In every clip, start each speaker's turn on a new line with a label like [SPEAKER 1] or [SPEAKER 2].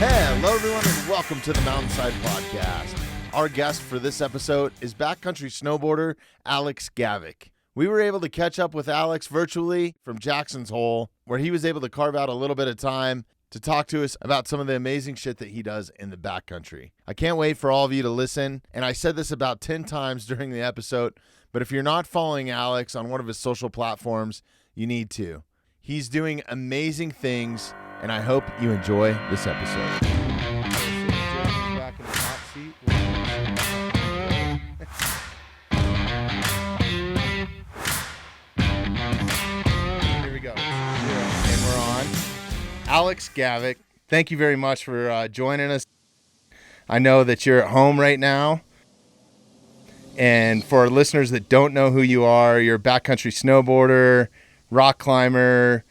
[SPEAKER 1] Hello, everyone, and welcome to the Mountainside Podcast. Our guest for this episode is backcountry snowboarder Alex Gavic. We were able to catch up with Alex virtually from Jackson's Hole, where he was able to carve out a little bit of time to talk to us about some of the amazing shit that he does in the backcountry. I can't wait for all of you to listen, and I said this about 10 times during the episode, but if you're not following Alex on one of his social platforms, you need to. He's doing amazing things, and I hope you enjoy this episode. Back in the hot seat. Here we go. And we're on. Alex Gavic, thank you very much for joining us. I know that you're at home right now. And for our listeners that don't know who you are, you're a backcountry snowboarder, rock climber,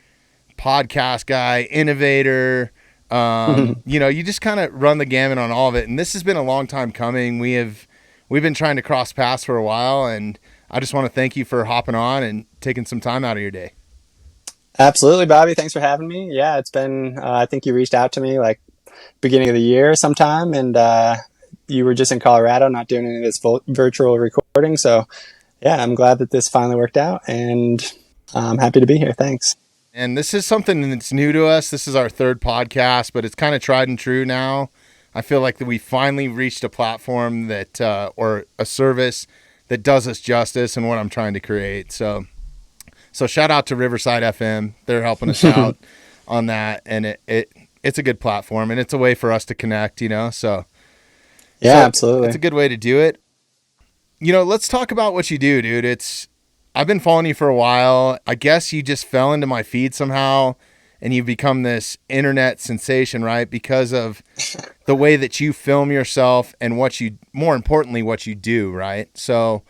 [SPEAKER 1] podcast guy, innovator. You just kind of run the gamut on all of it. And this has been a long time coming. We've been trying to cross paths for a while, and I just want to thank you for hopping on and taking some time out of your day.
[SPEAKER 2] Absolutely, Bobby. Thanks for having me. Yeah, it's been, I think you reached out to me like beginning of the year sometime, and you were just in Colorado, not doing any of this virtual recording. So yeah, I'm glad that this finally worked out, and I'm happy to be here. Thanks.
[SPEAKER 1] And this is something that's new to us. This is our third podcast, but it's kind of tried and true now. I feel like that we finally reached a platform that, or a service that does us justice in what I'm trying to create. So shout out to Riverside FM. They're helping us out on that. And it's a good platform, and it's a way for us to connect, so.
[SPEAKER 2] Yeah, absolutely.
[SPEAKER 1] It's a good way to do it. Let's talk about what you do, dude. I've been following you for a while. I guess you just fell into my feed somehow, and you've become this internet sensation, right? Because of the way that you film yourself and more importantly, what you do, right? So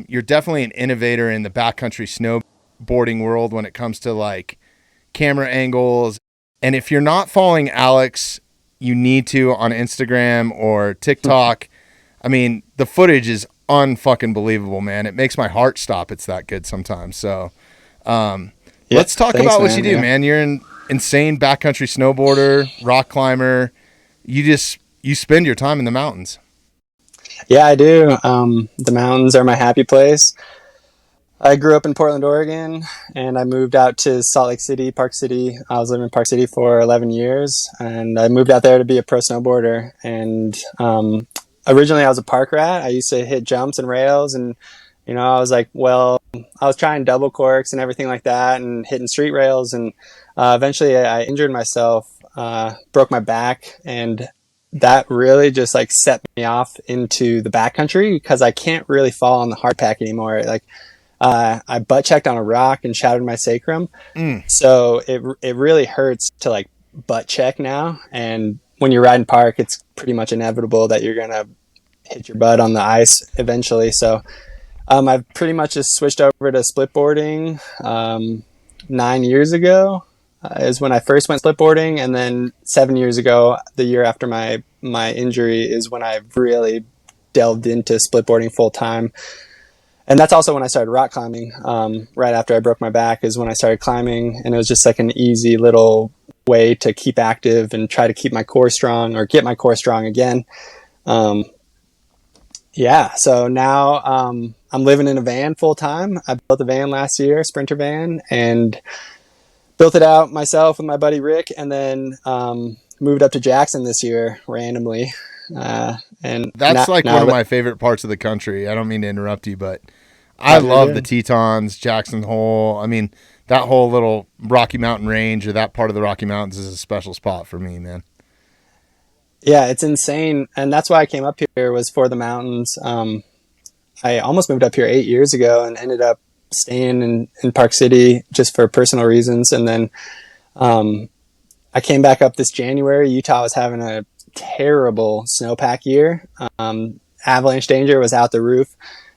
[SPEAKER 1] you're definitely an innovator in the backcountry snowboarding world when it comes to like camera angles. And if you're not following Alex, you need to on Instagram or TikTok. I mean, the footage is unfucking believable, man. It makes my heart stop. It's that good sometimes. So let's talk about what you do, man. You're an insane backcountry snowboarder, rock climber. You spend your time in the mountains.
[SPEAKER 2] Yeah, I do. The mountains are my happy place. I grew up in Portland, Oregon, and I moved out to Salt Lake City, Park City. I was living in Park City for 11 years, and I moved out there to be a pro snowboarder. And originally I was a park rat. I used to hit jumps and rails, and I was like, I was trying double corks and everything like that, and hitting street rails, and eventually I injured myself, broke my back, and that really just like set me off into the backcountry because I can't really fall on the hard pack anymore. Like I butt checked on a rock and shattered my sacrum, so it really hurts to like butt check now. And when you're riding park, it's pretty much inevitable that you're gonna hit your butt on the ice eventually. So I've pretty much just switched over to splitboarding. 9 years ago is when I first went splitboarding, and then 7 years ago, the year after my injury, is when I really delved into splitboarding full time. And that's also when I started rock climbing. Right after I broke my back is when I started climbing, and it was just like an easy little way to keep active and try to keep my core strong or get my core strong again. So now I'm living in a van full time. I built a van last year, a Sprinter van, and built it out myself with my buddy Rick, and then moved up to Jackson this year randomly. And
[SPEAKER 1] that's one of my favorite parts of the country. I don't mean to interrupt you, but I love the Tetons, Jackson Hole. I mean, that whole little Rocky Mountain range, or that part of the Rocky Mountains, is a special spot for me, man.
[SPEAKER 2] Yeah, it's insane. And that's why I came up here, was for the mountains. I almost moved up here 8 years ago and ended up staying in Park City just for personal reasons. And then I came back up this January. Utah was having a terrible snowpack year. Avalanche danger was out the roof,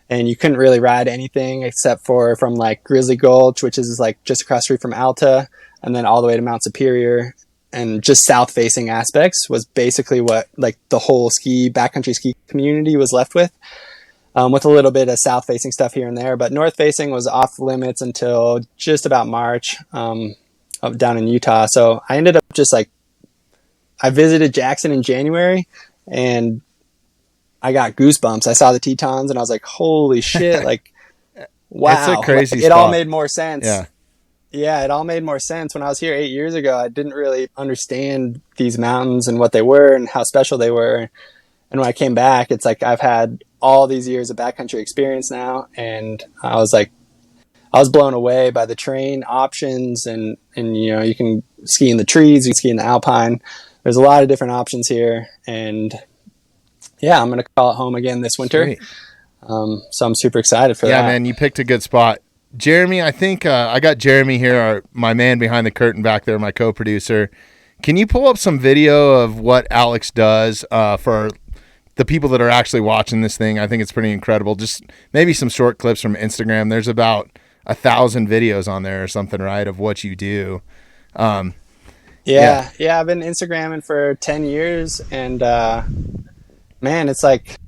[SPEAKER 2] and you couldn't really ride anything except for from like Grizzly Gulch, which is like just across the street from Alta, and then all the way to Mount Superior. And just south facing aspects was basically what like the whole backcountry ski community was left with a little bit of south facing stuff here and there, but north facing was off limits until just about March, down in Utah. So I ended up just like I visited Jackson in January, and I got goosebumps. I saw the Tetons, and I was like, holy shit, like,
[SPEAKER 1] It's a
[SPEAKER 2] wow.
[SPEAKER 1] crazy
[SPEAKER 2] Like, it all
[SPEAKER 1] spot.
[SPEAKER 2] made more sense.
[SPEAKER 1] Yeah.
[SPEAKER 2] Yeah, it all made more sense. When I was here 8 years ago, I didn't really understand these mountains and what they were and how special they were. And when I came back, it's like I've had all these years of backcountry experience now, and I was like, I was blown away by the terrain options, and you know, you can ski in the trees, you can ski in the alpine. There's a lot of different options here, and yeah, I'm gonna call it home again this winter.
[SPEAKER 1] Sweet.
[SPEAKER 2] So I'm super excited for that.
[SPEAKER 1] Yeah, man, you picked a good spot. Jeremy, I think I got Jeremy here, my man behind the curtain back there, my co-producer. Can you pull up some video of what Alex does for the people that are actually watching this thing? I think it's pretty incredible. Just maybe some short clips from Instagram. There's about 1,000 videos on there or something, right, of what you do.
[SPEAKER 2] Yeah, I've been Instagramming for 10 years, and man, it's like,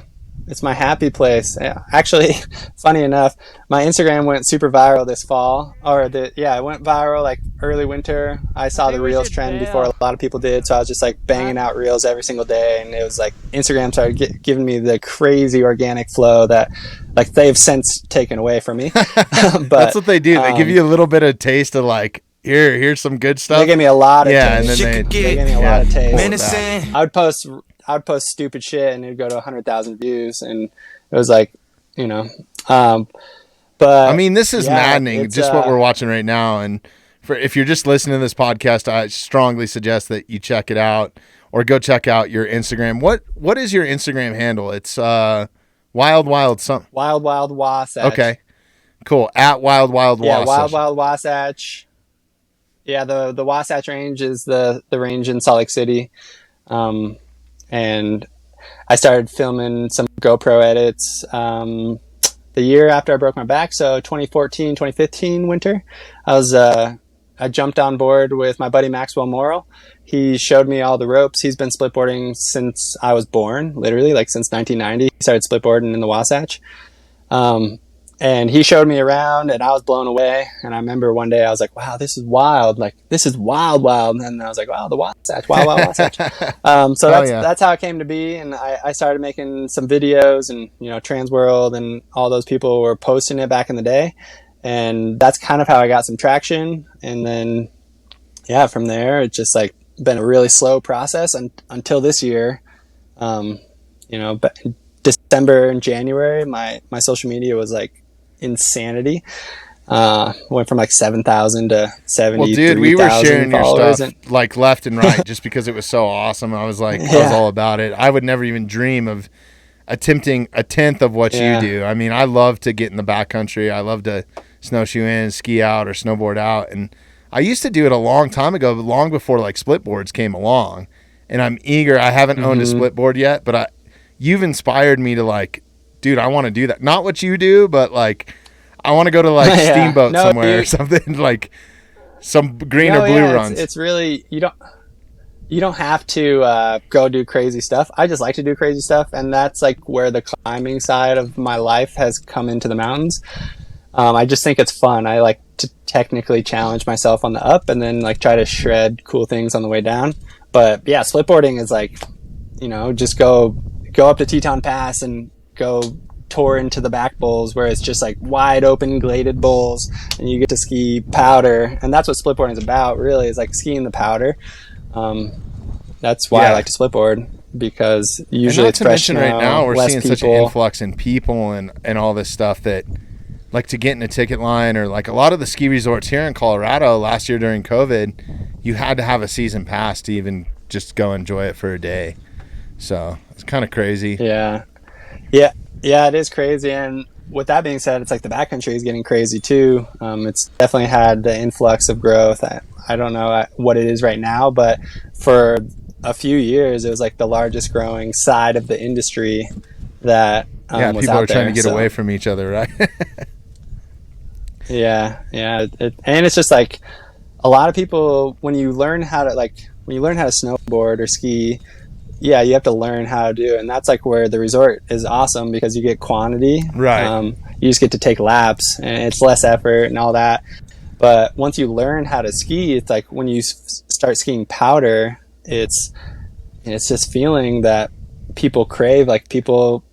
[SPEAKER 2] it's my happy place. Yeah. Actually, funny enough, my Instagram went super viral this fall, it went viral like early winter. I saw the Reels trend before a lot of people did, so I was just like banging out Reels every single day, and it was like Instagram started giving me the crazy organic flow that like they've since taken away from me. But
[SPEAKER 1] that's what they do. They give you a little bit of taste of like, here's some good stuff.
[SPEAKER 2] They gave me a lot of
[SPEAKER 1] taste.
[SPEAKER 2] And
[SPEAKER 1] then
[SPEAKER 2] they gave me a lot of taste. I would post stupid shit and it'd go to 100,000 views, and it was like, you know, but
[SPEAKER 1] I mean, this is maddening, just what we're watching right now. And if you're just listening to this podcast, I strongly suggest that you check it out or go check out your Instagram. What is your Instagram handle? It's Wild something.
[SPEAKER 2] Wild Wasatch.
[SPEAKER 1] Okay, cool. At Wild Wasatch.
[SPEAKER 2] Yeah, Wild Wasatch. Yeah, the Wasatch Range is the range in Salt Lake City. And I started filming some GoPro edits the year after I broke my back. So 2014, 2015 winter, I jumped on board with my buddy Maxwell Morrill. He showed me all the ropes. He's been splitboarding since I was born, literally, like since 1990. He started splitboarding in the Wasatch. And he showed me around, and I was blown away. And I remember one day I was like, wow, this is wild. Like, this is wild. And I was like, wow, the Wasatch, wild Wasatch. So that's how it came to be. And I started making some videos, and, you know, Transworld and all those people were posting it back in the day. And that's kind of how I got some traction. And then, yeah, from there, it's just like been a really slow process until this year. You know, but December and January, my social media was like insanity. Went from like 7,000 to 73,000. Well, dude, we were sharing your stuff
[SPEAKER 1] like left and right just because it was so awesome. I was like, I was all about it. I would never even dream of attempting a tenth of what you do. I mean, I love to get in the backcountry. I love to snowshoe in, ski out, or snowboard out. And I used to do it a long time ago, long before like split boards came along. And I'm eager. I haven't owned a split board yet, but you've inspired me to like, dude, I want to do that. Not what you do, but like, I want to go to like Steamboat somewhere or something, like some green or blue runs.
[SPEAKER 2] It's really, you don't have to go do crazy stuff. I just like to do crazy stuff, and that's like where the climbing side of my life has come into the mountains. I just think it's fun. I like to technically challenge myself on the up, and then like try to shred cool things on the way down. But yeah, splitboarding is like, you know, just go up to Teton Pass and go tour into the back bowls where it's just like wide open gladed bowls, and you get to ski powder. And that's what splitboarding is about, really, is like skiing the powder. That's why I like to splitboard, because usually it's fresh snow,
[SPEAKER 1] right now we're seeing
[SPEAKER 2] people.
[SPEAKER 1] Such an influx in people and all this stuff that like to get in a ticket line, or like a lot of the ski resorts here in Colorado last year during COVID, you had to have a season pass to even just go enjoy it for a day. So it's kind of crazy.
[SPEAKER 2] Yeah, it is crazy. And with that being said, it's like the backcountry is getting crazy too. It's definitely had the influx of growth. I don't know what it is right now, but for a few years, it was like the largest growing side of the industry that was
[SPEAKER 1] people
[SPEAKER 2] out
[SPEAKER 1] are trying to get away from each other, right?
[SPEAKER 2] And it's just like a lot of people, when you learn how to snowboard or ski, you have to learn how to do it. And that's like where the resort is awesome, because you get quantity,
[SPEAKER 1] right?
[SPEAKER 2] You just get to take laps, and it's less effort and all that. But once you learn how to ski, it's like when you start skiing powder, it's And it's this feeling that people crave, like people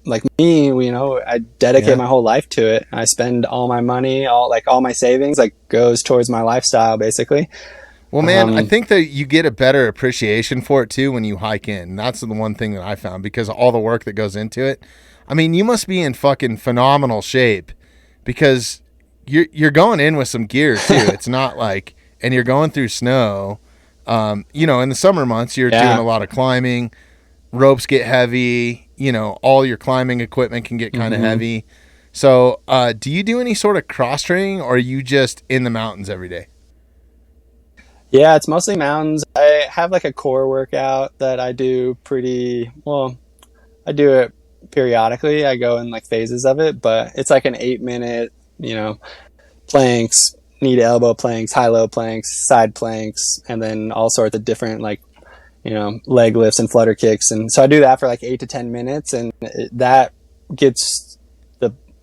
[SPEAKER 2] like me, I dedicate
[SPEAKER 1] Yeah.
[SPEAKER 2] my whole life to it. I spend all my money, all my savings like goes towards my lifestyle basically.
[SPEAKER 1] Well, man, I
[SPEAKER 2] Um,
[SPEAKER 1] think that you get a better appreciation for it too when you hike in. That's the one thing that I found because of all the work that goes into it. I mean, you must be in fucking phenomenal shape because you're going in with some gear too. It's not like, and you're going through snow. In the summer months, you're doing
[SPEAKER 2] yeah.
[SPEAKER 1] a lot of climbing. Ropes get heavy. All your climbing equipment can get kind of
[SPEAKER 2] Hmm.
[SPEAKER 1] heavy. So, do you do any sort of cross training, or are you just in the mountains every day?
[SPEAKER 2] Yeah, it's mostly mountains. I have like a core workout that I do pretty well. I do it periodically. I go in like phases of it, but it's like an 8 minute, you know, planks, knee to elbow planks, high low planks, side planks, and then all sorts of different like, leg lifts and flutter kicks. And so I do that for like 8 to 10 minutes, and that gets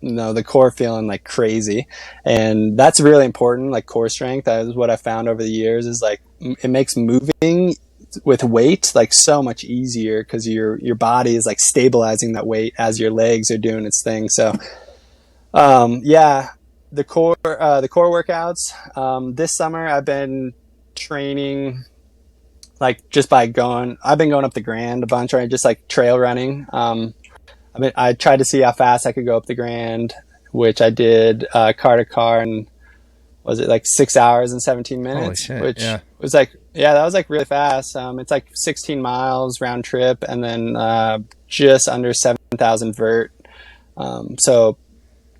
[SPEAKER 2] the core feeling like crazy. And that's really important. Like core strength, that is what I found over the years, is like it makes moving with weight like so much easier because your body is like stabilizing that weight as your legs are doing its thing. So yeah, the core workouts. This summer I've been training like just by going. I've been going up the Grand a bunch, right? Just like trail running. I tried to see how fast I could go up the Grand, which I did car to car, and was it like 6 hours and 17
[SPEAKER 1] Holy
[SPEAKER 2] minutes,
[SPEAKER 1] shit!
[SPEAKER 2] which
[SPEAKER 1] Yeah.
[SPEAKER 2] was like, yeah, that was like really fast. It's like 16 miles round trip, and then just under 7,000 vert. So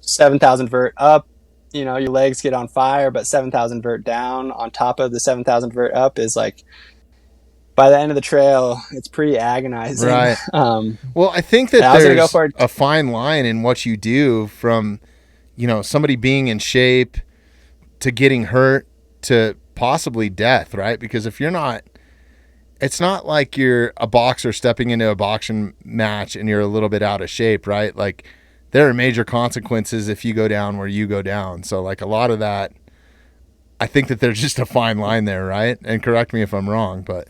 [SPEAKER 2] 7,000 vert up, your legs get on fire, but 7,000 vert down on top of the 7,000 vert up is like, by the end of the trail, it's pretty agonizing.
[SPEAKER 1] Right. Well, I think
[SPEAKER 2] And
[SPEAKER 1] that
[SPEAKER 2] I was going to go
[SPEAKER 1] there's
[SPEAKER 2] for it.
[SPEAKER 1] a fine line in what you do from, somebody being in shape to getting hurt to possibly death, right? Because if you're not, it's not like you're a boxer stepping into a boxing match and you're a little bit out of shape, right? Like there are major consequences if you go down where you go down. So like a lot of that, I think that there's just a fine line there, right? And correct me if I'm wrong, but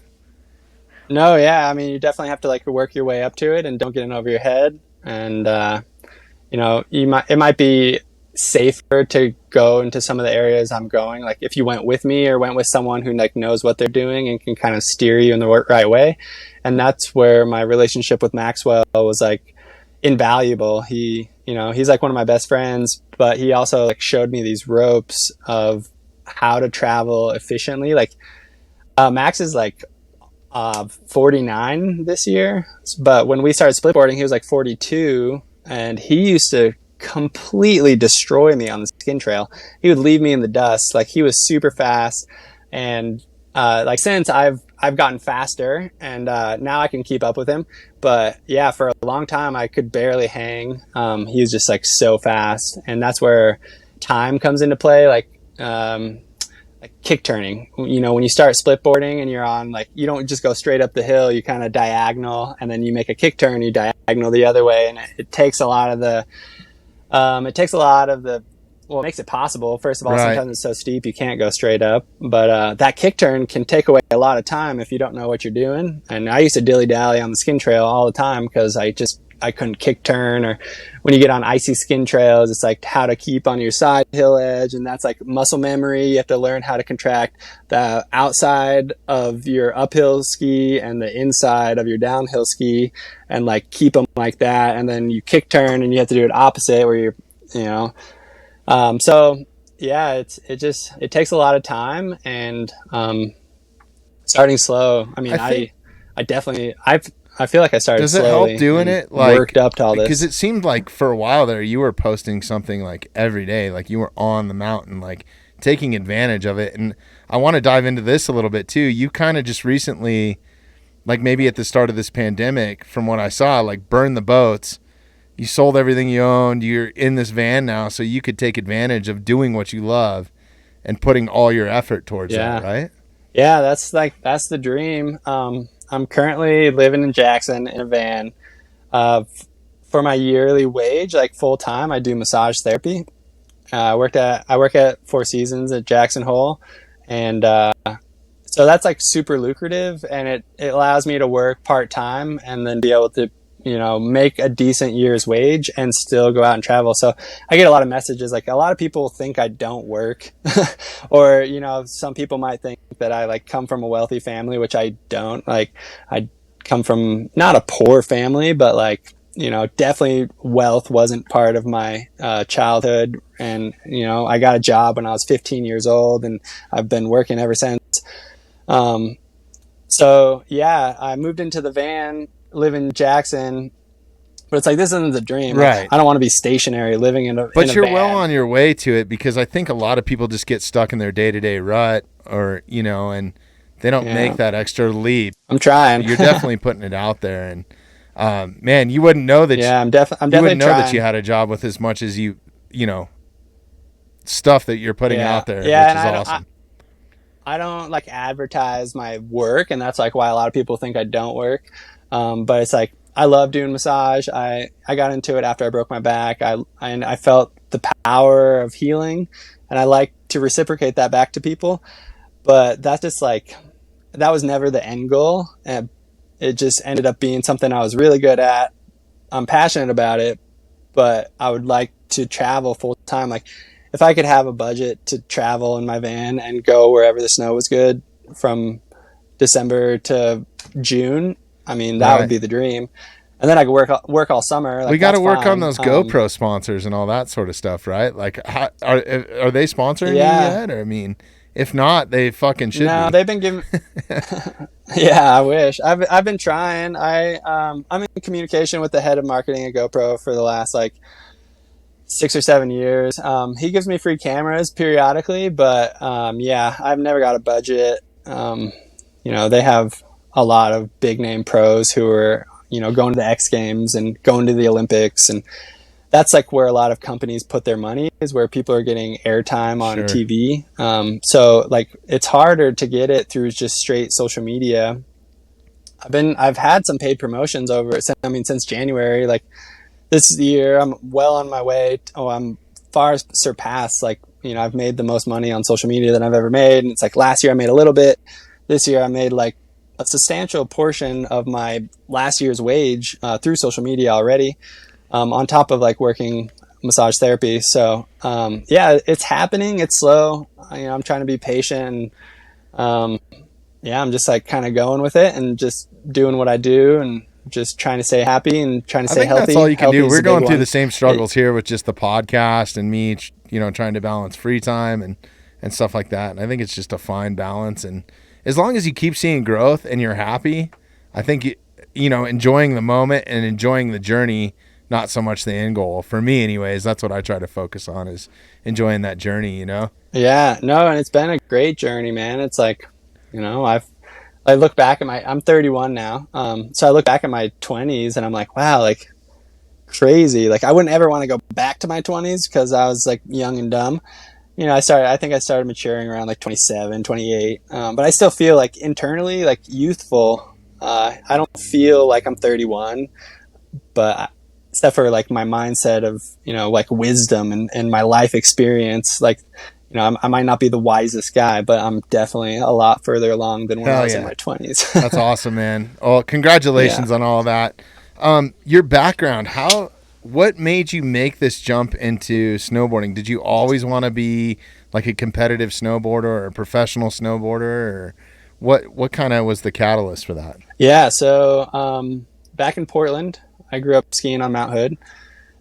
[SPEAKER 2] No, yeah, I mean, you definitely have to like work your way up to it and don't get in over your head. And it might be safer to go into some of the areas I'm going. Like if you went with me or went with someone who like knows what they're doing and can kind of steer you in the right way. And that's where my relationship with Maxwell was like invaluable. He's like one of my best friends, but he also like showed me these ropes of how to travel efficiently. Like Max is like 49 this year, but when we started splitboarding, he was like 42, and he used to completely destroy me on the skin trail. He would leave me in the dust. Like he was super fast, and like since I've gotten faster, and now I can keep up with him. But yeah, for a long time I could barely hang. He was just like so fast, and that's where time comes into play. Like kick turning, when you start split boarding and you're on, like, you don't just go straight up the hill, you kind of diagonal, and then you make a kick turn, you diagonal the other way. And it takes a lot of the well, it makes it possible. First of all,
[SPEAKER 1] right.
[SPEAKER 2] sometimes it's so steep you can't go straight up, but that kick turn can take away a lot of time if you don't know what you're doing. And I used to dilly dally on the skin trail all the time because I couldn't kick turn. Or when you get on icy skin trails, it's like how to keep on your side hill edge, and that's like muscle memory. You have to learn how to contract the outside of your uphill ski and the inside of your downhill ski, and like keep them like that. And then you kick turn and you have to do it opposite where so yeah, it takes a lot of time, and starting slow. I mean,
[SPEAKER 1] I think
[SPEAKER 2] I feel like I started
[SPEAKER 1] does it help
[SPEAKER 2] slowly
[SPEAKER 1] doing
[SPEAKER 2] and
[SPEAKER 1] it
[SPEAKER 2] worked
[SPEAKER 1] like
[SPEAKER 2] up to all
[SPEAKER 1] because
[SPEAKER 2] this.
[SPEAKER 1] it seemed like for a while there you were posting something like every day, like you were on the mountain, like taking advantage of it. And I want to dive into this a little bit too. You kind of just recently, like maybe at the start of this pandemic, from what I saw, like burned the boats. You sold everything you owned. You're in this van now, so you could take advantage of doing what you love and putting all your effort towards that,
[SPEAKER 2] Yeah.
[SPEAKER 1] right?
[SPEAKER 2] Yeah, that's the dream. I'm currently living in Jackson in a van. For my yearly wage, like full time, I do massage therapy. I work at Four Seasons at Jackson Hole, and So that's like super lucrative, and it allows me to work part-time and then be able to, make a decent year's wage and still go out and travel. So I get a lot of messages. Like, a lot of people think I don't work or, some people might think that I like come from a wealthy family, which I don't. Like, I come from not a poor family, but like, definitely wealth wasn't part of my childhood. And, I got a job when I was 15 years old, and I've been working ever since. So yeah, I moved into the van, live in Jackson, but it's like, this isn't the dream. Like,
[SPEAKER 1] Right.
[SPEAKER 2] I don't want to be stationary living in a
[SPEAKER 1] But
[SPEAKER 2] in a
[SPEAKER 1] you're
[SPEAKER 2] van.
[SPEAKER 1] well on your way to it, because I think a lot of people just get stuck in their day-to-day rut, or, and they don't make that extra leap.
[SPEAKER 2] I'm trying.
[SPEAKER 1] You're definitely putting it out there. And man, you wouldn't know that
[SPEAKER 2] Yeah, I'm
[SPEAKER 1] you
[SPEAKER 2] definitely
[SPEAKER 1] wouldn't know that
[SPEAKER 2] trying.
[SPEAKER 1] you had a job with as much as stuff that you're putting
[SPEAKER 2] Yeah.
[SPEAKER 1] out there,
[SPEAKER 2] Yeah,
[SPEAKER 1] which
[SPEAKER 2] and
[SPEAKER 1] is awesome.
[SPEAKER 2] I don't like advertise my work, and that's like why a lot of people think I don't work. But it's like, I love doing massage. I got into it after I broke my back. I felt the power of healing, and I like to reciprocate that back to people. But that's just like, that was never the end goal. And it just ended up being something I was really good at. I'm passionate about it, but I would like to travel full time. Like, if I could have a budget to travel in my van and go wherever the snow was good from December to June, I mean, that would
[SPEAKER 1] Right.
[SPEAKER 2] be the dream. And then I could work all summer. Like,
[SPEAKER 1] We got to
[SPEAKER 2] that's
[SPEAKER 1] work on
[SPEAKER 2] fine.
[SPEAKER 1] those GoPro sponsors and all that sort of stuff, right? Like, are they sponsoring you
[SPEAKER 2] Yeah,
[SPEAKER 1] yet? Or, I mean, if not, they fucking should
[SPEAKER 2] no,
[SPEAKER 1] be.
[SPEAKER 2] they've been giving. Yeah, I wish. I've been trying. I'm in communication with the head of marketing at GoPro for the last like 6 or 7 years. He gives me free cameras periodically, but yeah, I've never got a budget. They have a lot of big name pros who are, going to the X Games and going to the Olympics, and that's like where a lot of companies put their money, is where people are getting airtime on
[SPEAKER 1] Sure.
[SPEAKER 2] TV. So like, it's harder to get it through just straight social media. I've had some paid promotions since January. Like, this year, I'm well on my way. I'm far surpassed. Like, I've made the most money on social media that I've ever made. And it's like, last year I made a little bit. This year I made like a substantial portion of my last year's wage through social media already, on top of like working massage therapy. So yeah, it's happening. It's slow. I'm trying to be patient. And, yeah, I'm just like kind of going with it and just doing what I do, and just trying to stay happy and trying to
[SPEAKER 1] I
[SPEAKER 2] stay
[SPEAKER 1] think
[SPEAKER 2] healthy.
[SPEAKER 1] that's all you can
[SPEAKER 2] Healthy
[SPEAKER 1] do.
[SPEAKER 2] is
[SPEAKER 1] We're
[SPEAKER 2] the big
[SPEAKER 1] going through
[SPEAKER 2] one.
[SPEAKER 1] the same struggles here with just the podcast and me, trying to balance free time and stuff like that. And I think it's just a fine balance. And as long as you keep seeing growth and you're happy, I think, enjoying the moment and enjoying the journey, not so much the end goal. For me anyways, that's what I try to focus on, is enjoying that journey.
[SPEAKER 2] Yeah, no, and it's been a great journey, man. It's like, I look back at I'm 31 now. So I look back at my 20s and I'm like, wow, like, crazy. Like, I wouldn't ever want to go back to my 20s because I was like young and dumb. I think I started maturing around like 27, 28. But I still feel like internally, like, youthful. I don't feel like I'm 31, but except for like my mindset of, like wisdom and my life experience, like, I might not be the wisest guy, but I'm definitely a lot further along than when I
[SPEAKER 1] Hell
[SPEAKER 2] was in
[SPEAKER 1] yeah.
[SPEAKER 2] my 20s.
[SPEAKER 1] That's awesome, man. Oh, congratulations
[SPEAKER 2] Yeah.
[SPEAKER 1] on all that. Your background, what made you make this jump into snowboarding? Did you always want to be like a competitive snowboarder or a professional snowboarder, or what kind of was the catalyst for that?
[SPEAKER 2] Yeah. So, back in Portland, I grew up skiing on Mount Hood.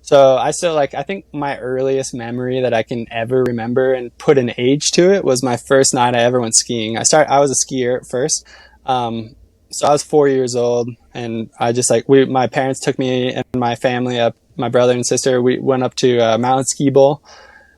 [SPEAKER 2] So I think my earliest memory that I can ever remember and put an age to it was my first night I ever went skiing. I was a skier at first. So I was 4 years old, and I just like, my parents took me and my family up, my brother and sister, we went up to Mountain Ski Bowl.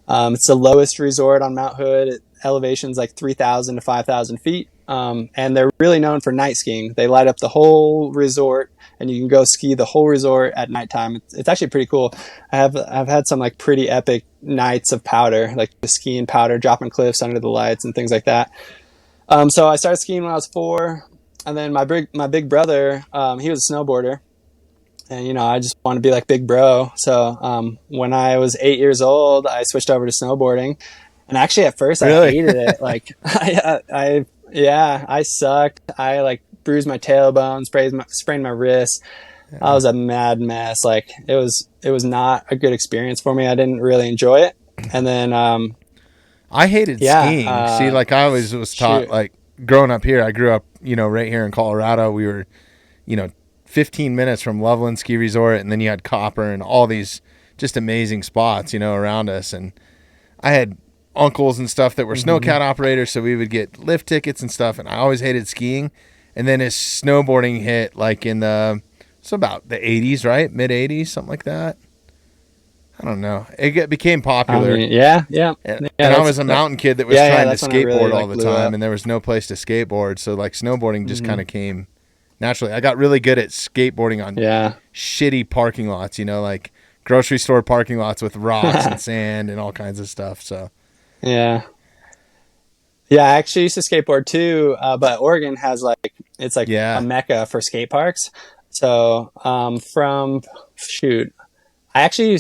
[SPEAKER 2] It's the lowest resort on Mount Hood. Elevation's like 3,000 to 5,000 feet. And they're really known for night skiing. They light up the whole resort, and you can go ski the whole resort at nighttime. It's actually pretty cool. I've had some like pretty epic nights of powder, like the skiing powder, dropping cliffs under the lights and things like that. So I started skiing when I was 4, and then my big brother, he was a snowboarder, and I just wanted to be like big bro. So when I was 8 years old, I switched over to snowboarding. And actually, at first, I
[SPEAKER 1] Really?
[SPEAKER 2] hated it. Like, I Yeah, I sucked. I like bruised my tailbone, sprained my wrist. I
[SPEAKER 1] Yeah.
[SPEAKER 2] was a mad mess. Like it was not a good experience for me. I didn't really enjoy it. And then
[SPEAKER 1] I hated
[SPEAKER 2] yeah,
[SPEAKER 1] skiing. See, like I always was taught,
[SPEAKER 2] shoot.
[SPEAKER 1] like growing up here, I grew up, right here in Colorado. We were, you know, 15 minutes from Loveland Ski Resort, and then you had Copper and all these just amazing spots, around us. And I had uncles and stuff that were
[SPEAKER 2] Hmm.
[SPEAKER 1] snowcat operators, so we would get lift tickets and stuff. And I always hated skiing. And then as snowboarding hit, like it's about the 80s, right? Mid 80s, something like that. I don't know. Became
[SPEAKER 2] I
[SPEAKER 1] popular.
[SPEAKER 2] mean, yeah.
[SPEAKER 1] And I was a mountain kid that was
[SPEAKER 2] Yeah,
[SPEAKER 1] trying to
[SPEAKER 2] that's when it really
[SPEAKER 1] skateboard all
[SPEAKER 2] like
[SPEAKER 1] the
[SPEAKER 2] blew
[SPEAKER 1] time,
[SPEAKER 2] up.
[SPEAKER 1] and there was no place to skateboard. So like snowboarding just kind
[SPEAKER 2] Hmm.
[SPEAKER 1] of came naturally. I got really good at skateboarding on
[SPEAKER 2] Yeah.
[SPEAKER 1] shitty parking lots, like grocery store parking lots with rocks and sand and all kinds of stuff. So
[SPEAKER 2] Yeah. Yeah, I actually used to skateboard too, but Oregon has like it's like a
[SPEAKER 1] yeah,
[SPEAKER 2] mecca for skate parks. So from shoot, I actually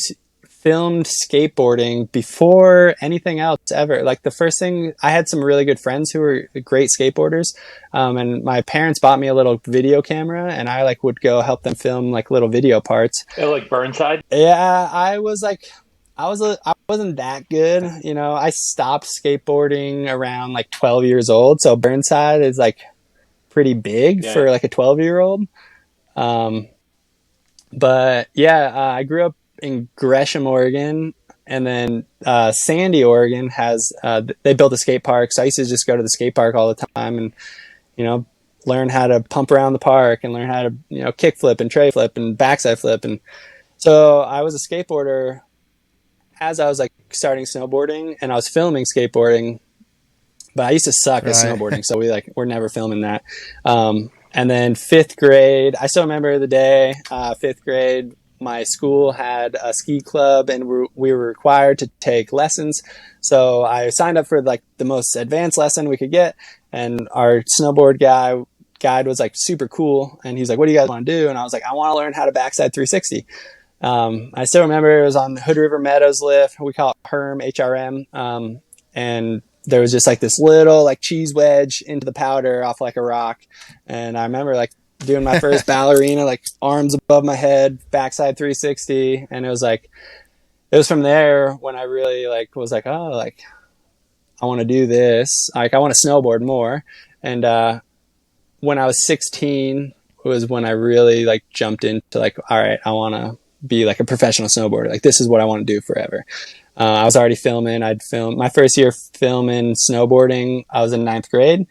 [SPEAKER 2] filmed skateboarding before anything else ever. Like the first thing, I had some really good friends who were great skateboarders, and my parents bought me a little video camera, and I like would go help them film like little video parts.
[SPEAKER 3] Oh, like Burnside?
[SPEAKER 2] Yeah, I wasn't that good. I stopped skateboarding around like 12 years old. So Burnside is like pretty big
[SPEAKER 3] Yeah.
[SPEAKER 2] for like a 12-year-old. Um, but yeah, I grew up in Gresham, Oregon, and then Sandy, Oregon has they built a skate park. So I used to just go to the skate park all the time and you know learn how to pump around the park and learn how to kick flip and tray flip and backside flip. And so I was a skateboarder as I was like starting snowboarding, and I was filming skateboarding, but I used to suck at
[SPEAKER 1] right.
[SPEAKER 2] snowboarding, so we're never filming that. And then fifth grade, I still remember the day. Fifth grade, my school had a ski club, and we were required to take lessons. So I signed up for like the most advanced lesson we could get, and our snowboard guide was like super cool, and he's like, "What do you guys want to do?" And I was like, "I want to learn how to backside 360." I still remember it was on the Hood River Meadows lift. We call it HRM, HRM. And there was just like this little like cheese wedge into the powder off like a rock. And I remember like doing my first ballerina, like arms above my head, backside 360. And it was from there when I really like was like, oh, like I want to do this. Like I want to snowboard more. And when I was 16 was when I really like jumped into like, all right, I want to be like a professional snowboarder. Like this is what I want to do forever. I was already filming. I'd filmed my first year filming snowboarding. I was in ninth grade.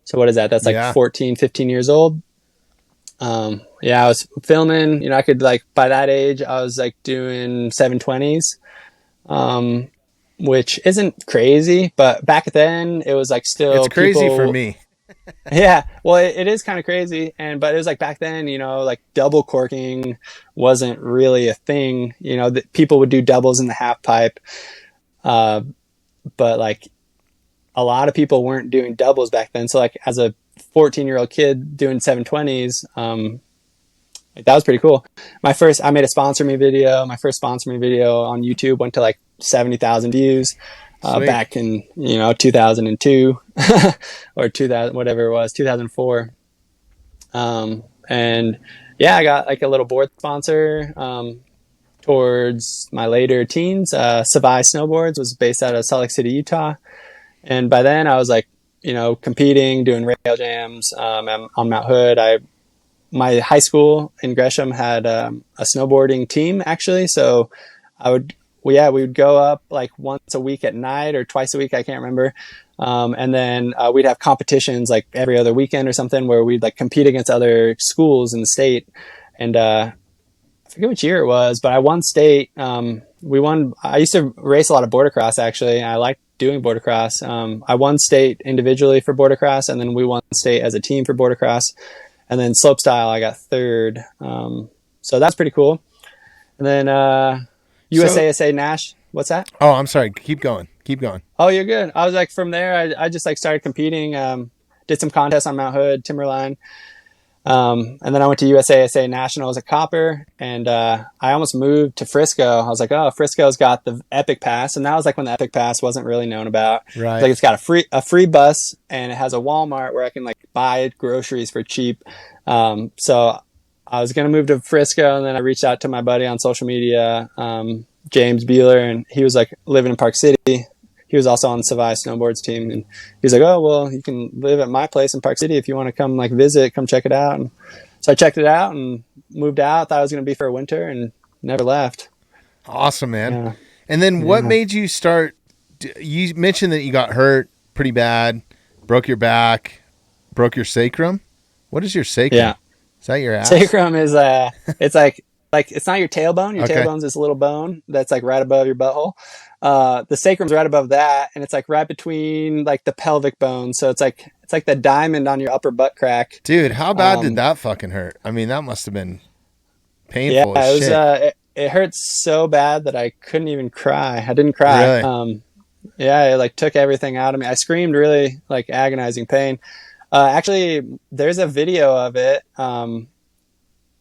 [SPEAKER 2] So what is that? That's like
[SPEAKER 1] Yeah.
[SPEAKER 2] 14, 15 years old. Yeah, I was filming, I could like, by that age, I was like doing 720s, which isn't crazy, but back then it was like
[SPEAKER 1] It's
[SPEAKER 2] still
[SPEAKER 1] crazy for
[SPEAKER 2] people.
[SPEAKER 1] me.
[SPEAKER 2] Yeah, well, it is kind of crazy, but it was like back then, like double corking wasn't really a thing. That people would do doubles in the half pipe, uh, but like a lot of people weren't doing doubles back then. So like as a 14-year-old kid doing 720s, like, that was pretty cool. I made a sponsor me video. My first sponsor me video on YouTube went to like 70,000 views.
[SPEAKER 1] Sweet.
[SPEAKER 2] Back in 2002 or 2000 whatever it was 2004, and yeah, I got like a little board sponsor towards my later teens. Savai Snowboards was based out of Salt Lake City, Utah, and by then I was like competing, doing rail jams on Mount Hood. My high school in Gresham had a snowboarding team actually, so I would we would go up like once a week at night or twice a week, I can't remember, and then we'd have competitions like every other weekend or something where we'd like compete against other schools in the state. And I forget which year it was, but I won state. We won. I used to race a lot of border cross actually. I liked doing border cross. I won state individually for border cross, and then we won state as a team for border cross. And then slopestyle, I got third. So that's pretty cool. And then
[SPEAKER 1] So,
[SPEAKER 2] USASA Nash. What's that?
[SPEAKER 1] oh, I'm sorry. Keep going. Keep going.
[SPEAKER 2] Oh, you're good. I was like, from there, I just like started competing. Did some contests on Mount Hood, Timberline. And then I went to USASA Nationals at Copper, and I almost moved to Frisco. I was like, oh, Frisco's got the Epic Pass, and that was like when the Epic Pass wasn't really known about.
[SPEAKER 1] Right.
[SPEAKER 2] It's like it's got a free bus, and it has a Walmart where I can like buy groceries for cheap. So I was gonna move to Frisco, and then I reached out to my buddy on social media, James Beeler, and he was like living in Park City. He was also on the Savai Snowboards team, and he's like, oh, well, you can live at my place in Park City if you want to come like visit, come check it out. And so I checked it out and moved out. Thought I was going to be for a winter and never left.
[SPEAKER 1] Awesome, man.
[SPEAKER 2] Yeah.
[SPEAKER 1] And then what made you start? You mentioned that you got hurt pretty bad, broke your back, broke your sacrum. What is your sacrum?
[SPEAKER 2] Yeah.
[SPEAKER 1] Is that your ass?
[SPEAKER 2] Sacrum is, it's like it's not your tailbone. Your tailbone's this little bone that's like right above your butthole. The sacrum's right above that, and it's like right between like the pelvic bone. So it's like the diamond on your upper butt crack.
[SPEAKER 1] Dude, how bad did that fucking hurt? I mean, that must have been painful.
[SPEAKER 2] Yeah,
[SPEAKER 1] as shit.
[SPEAKER 2] It hurt so bad that I couldn't even cry. I didn't cry.
[SPEAKER 1] Really?
[SPEAKER 2] Yeah, it like took everything out of me. I screamed really like agonizing pain. Actually, there's a video of it.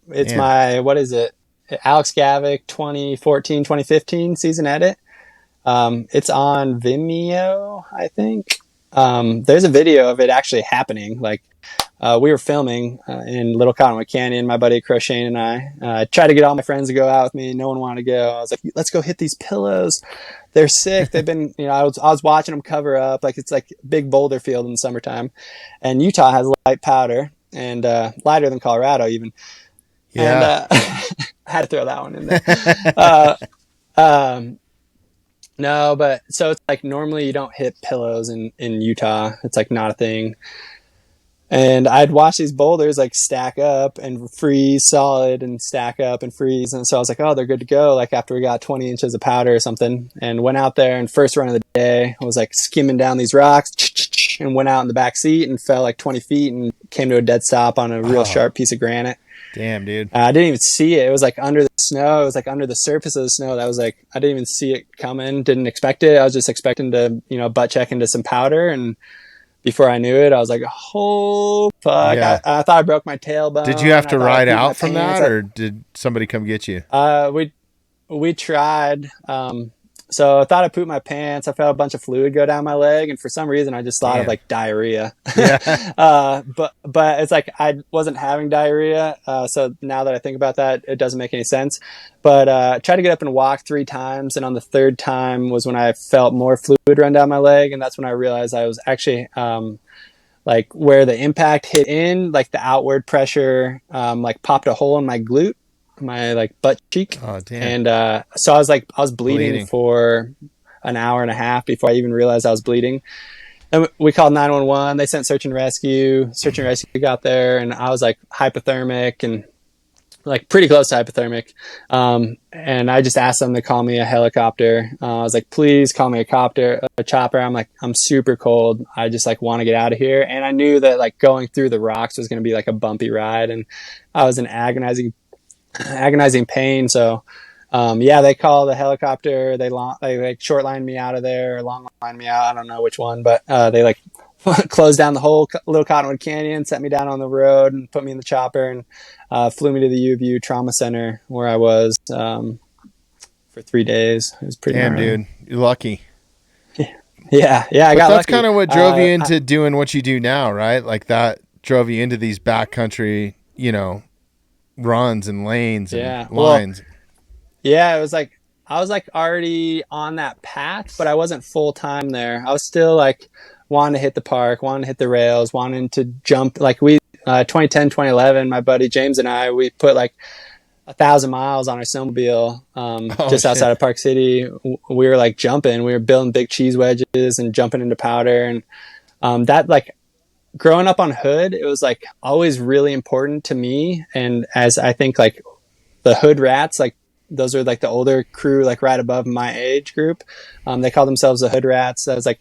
[SPEAKER 2] It's what is it? Alex Gavic 2014, 2015 season edit. It's on Vimeo, I think. There's a video of it actually happening. Like, we were filming in Little Cottonwood Canyon, my buddy Crochet and I. Tried to get all my friends to go out with me. No one wanted to go. I was like, let's go hit these pillows. They're sick. They've been, I was watching them cover up. Like, it's like a big boulder field in the summertime. And Utah has light powder, and lighter than Colorado even.
[SPEAKER 1] Yeah.
[SPEAKER 2] And I had to throw that one in there. No, but so it's like normally you don't hit pillows in Utah. It's like not a thing. And I'd watch these boulders like stack up and freeze solid and stack up and freeze. And so I was like, oh, they're good to go. Like after we got 20 inches of powder or something, and went out there, and first run of the day, I was like skimming down these rocks and went out in the back seat and fell like 20 feet and came to a dead stop on a real sharp piece of granite.
[SPEAKER 1] Damn, dude.
[SPEAKER 2] I didn't even see it. It was like under the snow. It was like under the surface of the snow. That was like, I didn't even see it coming. Didn't expect it. I was just expecting to, butt check into some powder. And before I knew it, I was like, oh, fuck.
[SPEAKER 1] Yeah.
[SPEAKER 2] I thought I broke my tailbone.
[SPEAKER 1] Did you have to ride out from that, or did somebody come get you?
[SPEAKER 2] We tried. So I thought I pooped my pants. I felt a bunch of fluid go down my leg, and for some reason I just thought of like diarrhea.
[SPEAKER 1] Yeah.
[SPEAKER 2] But it's like I wasn't having diarrhea. So now that I think about that, it doesn't make any sense. But tried to get up and walk 3 times, and on the 3rd time was when I felt more fluid run down my leg, and that's when I realized I was actually like where the impact hit in, like the outward pressure like popped a hole in my glute, my like butt cheek.
[SPEAKER 1] Oh damn.
[SPEAKER 2] And so I was bleeding for an hour and a half before I even realized I was bleeding. And we called 911. They sent search and rescue. Search and rescue got there, and I was like hypothermic and like pretty close to hypothermic. And I just asked them to call me a helicopter. I was like, please call me a chopper. I'm like, I'm super cold. I just like want to get out of here. And I knew that like going through the rocks was going to be like a bumpy ride, and I was in agonizing pain. So they called the helicopter. They like short lined me out of there, or long lined me out. I don't know which one, but they like closed down the whole Little Cottonwood Canyon, set me down on the road, and put me in the chopper, and flew me to the U of U trauma center, where I was for 3 days. It was pretty
[SPEAKER 1] damn,
[SPEAKER 2] gnarly.
[SPEAKER 1] dude. You're lucky.
[SPEAKER 2] Yeah. I got
[SPEAKER 1] that's
[SPEAKER 2] lucky.
[SPEAKER 1] kind of what drove you into doing what you do now, right? Like that drove you into these backcountry, runs and lanes and lines.
[SPEAKER 2] It was like I was like already on that path, but I wasn't full time there. I was still like wanting to hit the park, wanting to hit the rails, wanting to jump. Like 2010, 2011, my buddy James and I, we put like 1,000 miles on our snowmobile just outside of Park City. We were like jumping. We were building big cheese wedges and jumping into powder. And that like growing up on Hood, it was like always really important to me. And as I think like the Hood rats, like those are like the older crew, like right above my age group. They call themselves the Hood rats. That was like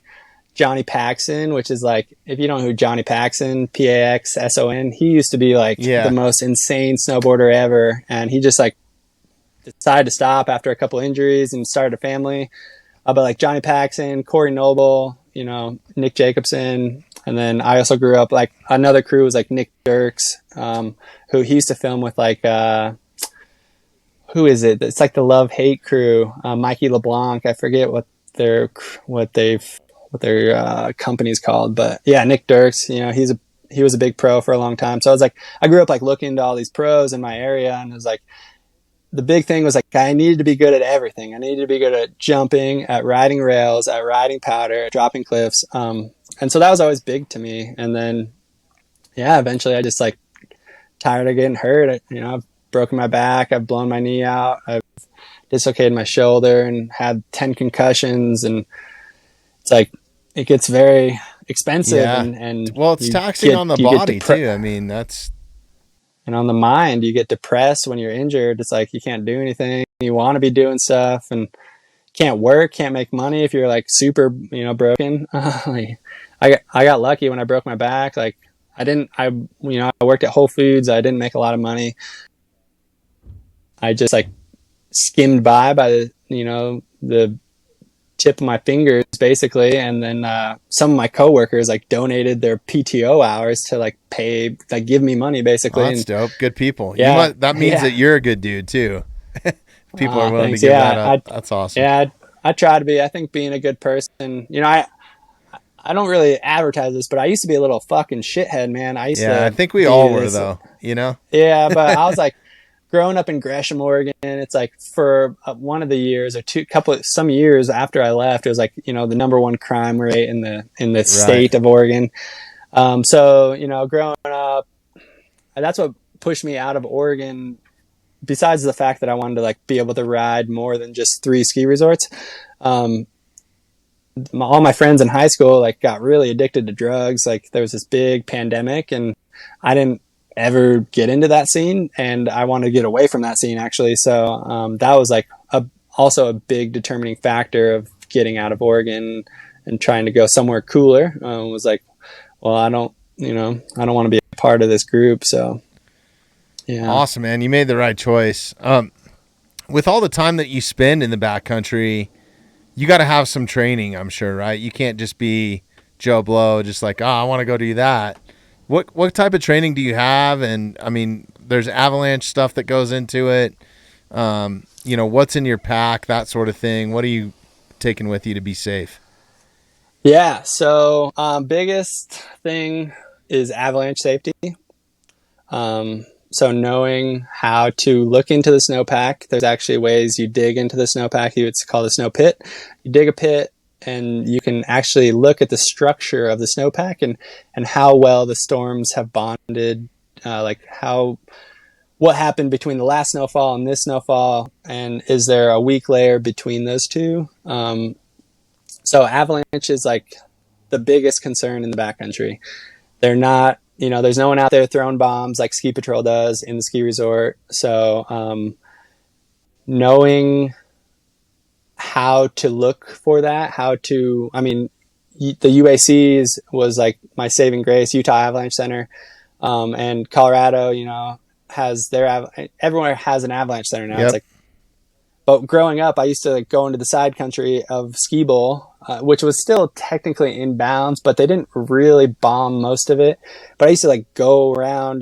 [SPEAKER 2] Johnny Paxson, which is like, if you don't know who Johnny Paxson, Paxson, he used to be like the most insane snowboarder ever. And he just like decided to stop after a couple injuries and started a family. But like Johnny Paxson, Corey Noble, Nick Jacobson, And then I also grew up, like, another crew was like Nick Dirks, who he used to film with, like, who is it? It's like the Love Hate crew, Mikey LeBlanc. I forget what their company's called, but yeah, Nick Dirks. You know, he was a big pro for a long time. So I was like, I grew up like looking into all these pros in my area, and it was like the big thing was like I needed to be good at everything. I needed to be good at jumping, at riding rails, at riding powder, at dropping cliffs. And so that was always big to me. And then, yeah, eventually I just like tired of getting hurt. You know, I've broken my back, I've blown my knee out, I've dislocated my shoulder and had 10 concussions. And it's like, it gets very expensive.
[SPEAKER 1] Yeah.
[SPEAKER 2] And
[SPEAKER 1] Well, it's taxing on the body too. I mean, that's...
[SPEAKER 2] And on the mind, you get depressed when you're injured. It's like you can't do anything. You want to be doing stuff and can't work, can't make money if you're like super, you know, broken. Like, I got lucky when I broke my back. Like I worked at Whole Foods. I didn't make a lot of money. I just like skimmed by the, you know, the tip of my fingers basically. And then some of my coworkers like donated their PTO hours to like pay, like give me money basically.
[SPEAKER 1] Oh, that's dope. Good people.
[SPEAKER 2] Yeah,
[SPEAKER 1] that means that you're a good dude too. People are willing
[SPEAKER 2] thanks.
[SPEAKER 1] to give that up. That's awesome.
[SPEAKER 2] Yeah, I try to be. I think being a good person, you know, I don't really advertise this, but I used to be a little fucking shithead, man. I
[SPEAKER 1] think we all were though, you know?
[SPEAKER 2] Yeah, but I was like, growing up in Gresham, Oregon, it's like for one of the years or some years after I left, it was like, you know, the number one crime rate in the state of Oregon. So, you know, growing up, that's what pushed me out of Oregon. Besides the fact that I wanted to like be able to ride more than just 3 ski resorts. All my friends in high school like got really addicted to drugs. Like there was this big pandemic and I didn't ever get into that scene and I wanted to get away from that scene actually. So that was like also a big determining factor of getting out of Oregon and trying to go somewhere cooler. Was like, well, I don't want to be a part of this group. So yeah.
[SPEAKER 1] Awesome, man. You made the right choice. With all the time that you spend in the backcountry, you got to have some training, I'm sure, right? You can't just be Joe Blow, just like, oh, I want to go do that. What type of training do you have? And I mean, there's avalanche stuff that goes into it. You know, what's in your pack, that sort of thing. What are you taking with you to be safe?
[SPEAKER 2] Yeah. So, biggest thing is avalanche safety. So knowing how to look into the snowpack, there's actually ways you dig into the snowpack. It's called a snow pit. You dig a pit and you can actually look at the structure of the snowpack and how well the storms have bonded, what happened between the last snowfall and this snowfall, and is there a weak layer between those two? So avalanche is like the biggest concern in the backcountry. They're not, you know, there's no one out there throwing bombs like Ski Patrol does in the ski resort. So knowing how to look for that, the UACs was like my saving grace, Utah Avalanche Center, and Colorado, you know, everywhere has an avalanche center now.
[SPEAKER 1] Yep.
[SPEAKER 2] It's like, but growing up, I used to like go into the side country of Ski Bowl, which was still technically in bounds, but they didn't really bomb most of it. But I used to like go around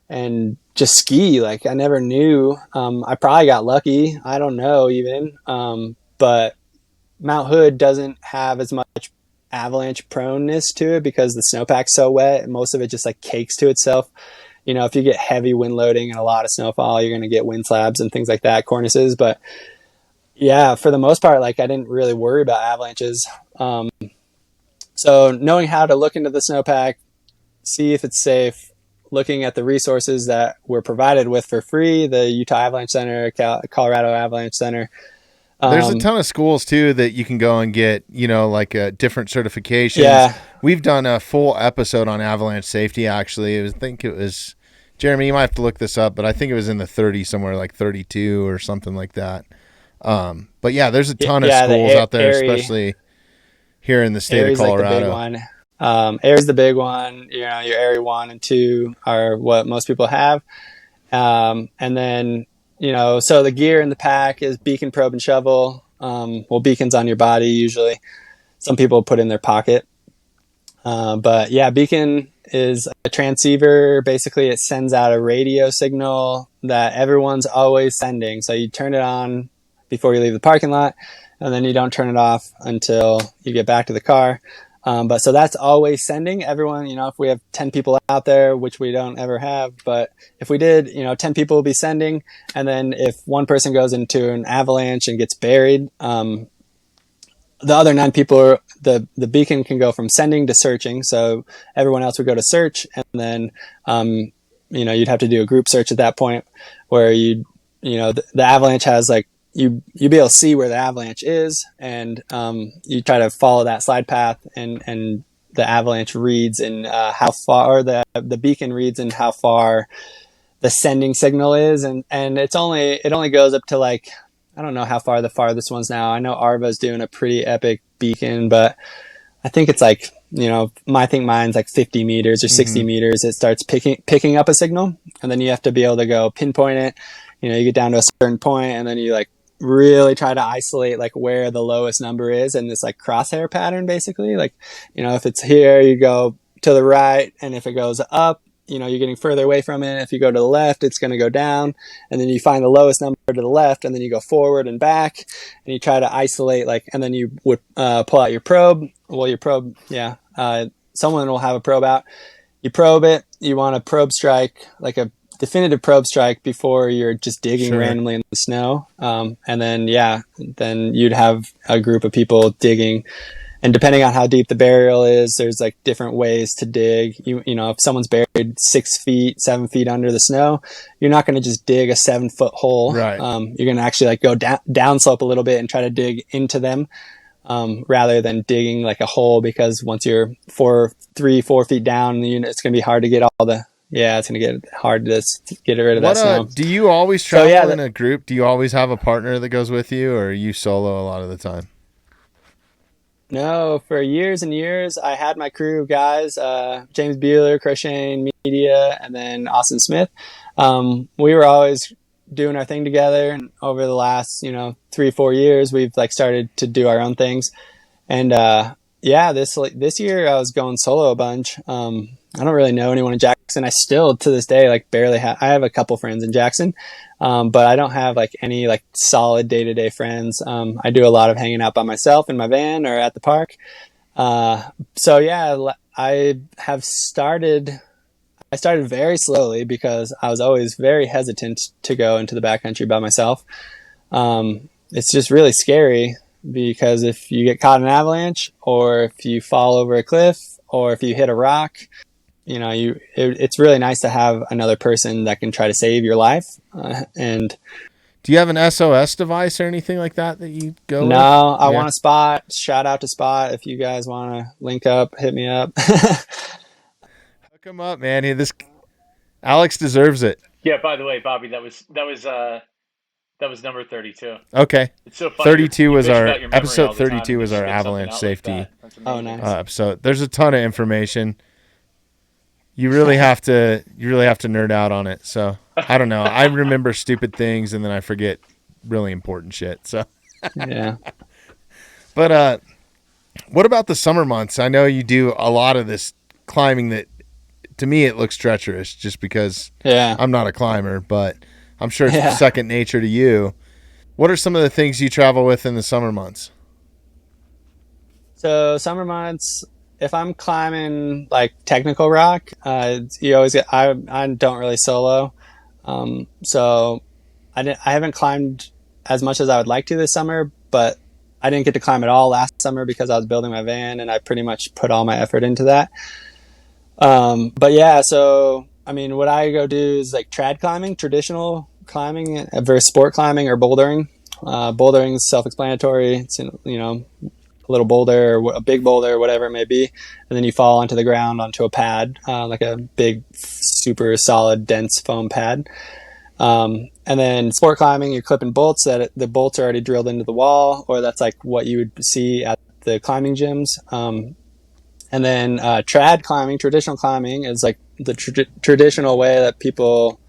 [SPEAKER 2] and just ski. Like I never knew. I probably got lucky. I don't know even. But Mount Hood doesn't have as much avalanche proneness to it because the snowpack's so wet and most of it just like cakes to itself. You know, if you get heavy wind loading and a lot of snowfall, you're going to get wind slabs and things like that, cornices. But yeah, for the most part, like I didn't really worry about avalanches. So knowing how to look into the snowpack, see if it's safe, looking at the resources that we're provided with for free, the Utah Avalanche Center, Colorado Avalanche Center.
[SPEAKER 1] There's a ton of schools too that you can go and get, you know, like different certifications.
[SPEAKER 2] Yeah.
[SPEAKER 1] We've done a full episode on avalanche safety. Actually, I think it was Jeremy. You might have to look this up, but I think it was in the 30 somewhere, like 32 or something like that. But yeah, there's a ton of schools out there, especially here in the state of Colorado.
[SPEAKER 2] Like the big one. Air's the big one. You know, your Area 1 and 2 are what most people have. And then, you know, so the gear in the pack is beacon, probe, and shovel. Beacon's on your body usually. Some people put in their pocket. But yeah, beacon is a transceiver. Basically, it sends out a radio signal that everyone's always sending. So you turn it on before you leave the parking lot, and then you don't turn it off until you get back to the car. But so that's always sending. Everyone, if we have 10 people out there, which we don't ever have, but if we did, 10 people will be sending. And then if one person goes into an avalanche and gets buried, the other 9 people, the beacon can go from sending to searching. So everyone else would go to search, and then, you'd have to do a group search at that point where the avalanche has you'd be able to see where the avalanche is, and you try to follow that slide path, and the avalanche reads and how far the beacon reads and how far the sending signal is, and it only goes up to I don't know how far the farthest one's now. I know Arva's doing a pretty epic beacon, but I think it's I think mine's 50 meters or 60 meters. It starts picking up a signal, and then you have to be able to go pinpoint it. You get down to a certain point, and then you really try to isolate where the lowest number is in this crosshair pattern, basically. If it's here, you go to the right, and if it goes up, you're getting further away from it. If you go to the left, it's going to go down, and then you find the lowest number to the left, and then you go forward and back, and you try to isolate, and then you would pull out your probe. Well, your probe, yeah. Someone will have a probe out. You probe it. You want a probe strike, a definitive probe strike, before you're just digging randomly in the snow. And then, then you'd have a group of people digging. And depending on how deep the burial is, there's different ways to dig. If someone's buried 6 feet, 7 feet under the snow, you're not going to just dig a 7-foot hole.
[SPEAKER 1] Right.
[SPEAKER 2] You're going to actually go downslope a little bit and try to dig into them, rather than digging a hole, because once you're 4 feet down, it's going to be hard to get it's going to get hard to get rid of that snow.
[SPEAKER 1] Do you always travel in a group? Do you always have a partner that goes with you, or are you solo a lot of the time?
[SPEAKER 2] No, for years and years, I had my crew of guys, James Bueller, Crocheting Media, and then Austin Smith. We were always doing our thing together. And over the last, 3-4 years, we've started to do our own things. And, this year I was going solo a bunch. I don't really know anyone in Jackson. I still, to this day, barely I have a couple friends in Jackson. But I don't have any solid day-to-day friends. I do a lot of hanging out by myself in my van or at the park. I started very slowly because I was always very hesitant to go into the backcountry by myself. It's just really scary because if you get caught in an avalanche, or if you fall over a cliff, or if you hit a rock, it's really nice to have another person that can try to save your life. And
[SPEAKER 1] do you have an SOS device or anything like that you go with?
[SPEAKER 2] No, I want to Spot. Shout out to Spot. If you guys want to link up, hit me up.
[SPEAKER 1] Hook him up, man. Alex deserves it.
[SPEAKER 3] Yeah, by the way, Bobby, that was number 32.
[SPEAKER 1] Okay.
[SPEAKER 3] It's so funny.
[SPEAKER 1] 32 was our episode 32 was our avalanche safety
[SPEAKER 2] nice.
[SPEAKER 1] Episode. There's a ton of information. You really have to nerd out on it. So I don't know. I remember stupid things and then I forget really important shit. So
[SPEAKER 2] yeah.
[SPEAKER 1] But what about the summer months? I know you do a lot of this climbing that, to me, it looks treacherous just because I'm not a climber, but I'm sure it's second nature to you. What are some of the things you travel with in the summer months?
[SPEAKER 2] So summer months, if I'm climbing technical rock, you always get. I don't really solo, so I haven't climbed as much as I would like to this summer. But I didn't get to climb at all last summer because I was building my van, and I pretty much put all my effort into that. But yeah, so what I go do is trad climbing, traditional climbing, versus sport climbing or bouldering. Bouldering is self-explanatory. It's a little boulder or a big boulder, whatever it may be, and then you fall onto the ground onto a pad, a big, super solid, dense foam pad. And then sport climbing, you're clipping bolts that the bolts are already drilled into the wall, or that's what you would see at the climbing gyms. And then trad climbing, traditional climbing, is the traditional way that people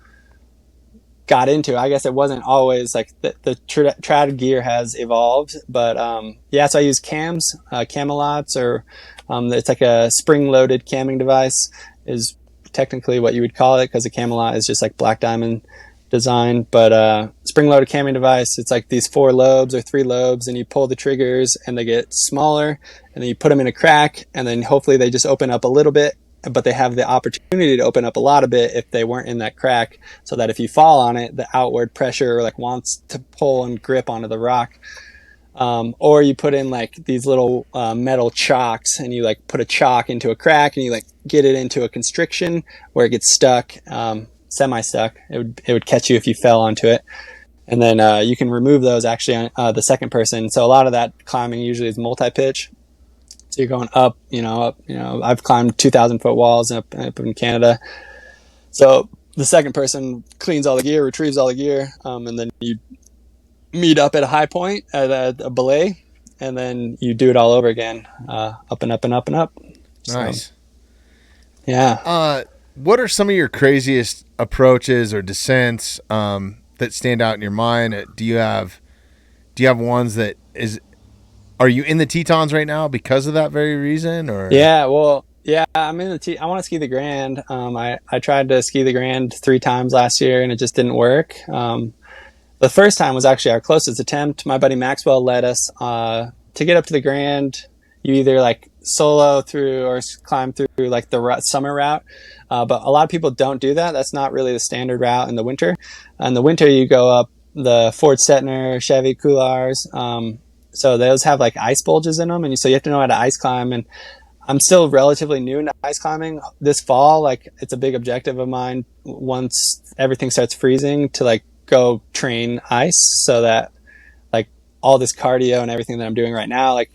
[SPEAKER 2] got into. I guess it wasn't always like the trad gear has evolved, but yeah. So I use cams, Camelots, or it's like a spring-loaded camming device is technically what you would call it, because a Camelot is just like black diamond design. But spring-loaded camming device, it's like these 4 lobes or 3 lobes, and you pull the triggers and they get smaller, and then you put them in a crack, and then hopefully they just open up a little bit, but they have the opportunity to open up a lot of bit if they weren't in that crack, so that if you fall on it, the outward pressure like wants to pull and grip onto the rock. Or you put in like these little metal chocks, and you like put a chock into a crack, and you like get it into a constriction where it gets stuck, semi-stuck. It would catch you if you fell onto it. And then you can remove those actually on the second person. So a lot of that climbing usually is multi-pitch. So you're going up. I've climbed 2,000 foot walls up in Canada. So the second person cleans all the gear, retrieves all the gear, and then you meet up at a high point at a belay, and then you do it all over again, up and up and up and up.
[SPEAKER 1] Nice.
[SPEAKER 2] So, yeah.
[SPEAKER 1] What are some of your craziest approaches or descents that stand out in your mind? Do you have ones that are you in the Tetons right now because of that very reason, or?
[SPEAKER 2] Yeah, well, yeah, I'm in I want to ski the Grand. I tried to ski the Grand 3 times last year, and it just didn't work. The first time was actually our closest attempt. My buddy Maxwell led us to get up to the Grand. You either like solo through or climb through like the summer route. But a lot of people don't do that. That's not really the standard route in the winter. In the winter, you go up the Fort Stettner, Chevy Coulars. So those have like ice bulges in them. And so you have to know how to ice climb. And I'm still relatively new into ice climbing. This fall, like it's a big objective of mine once everything starts freezing to like go train ice, so that like all this cardio and everything that I'm doing right now, like,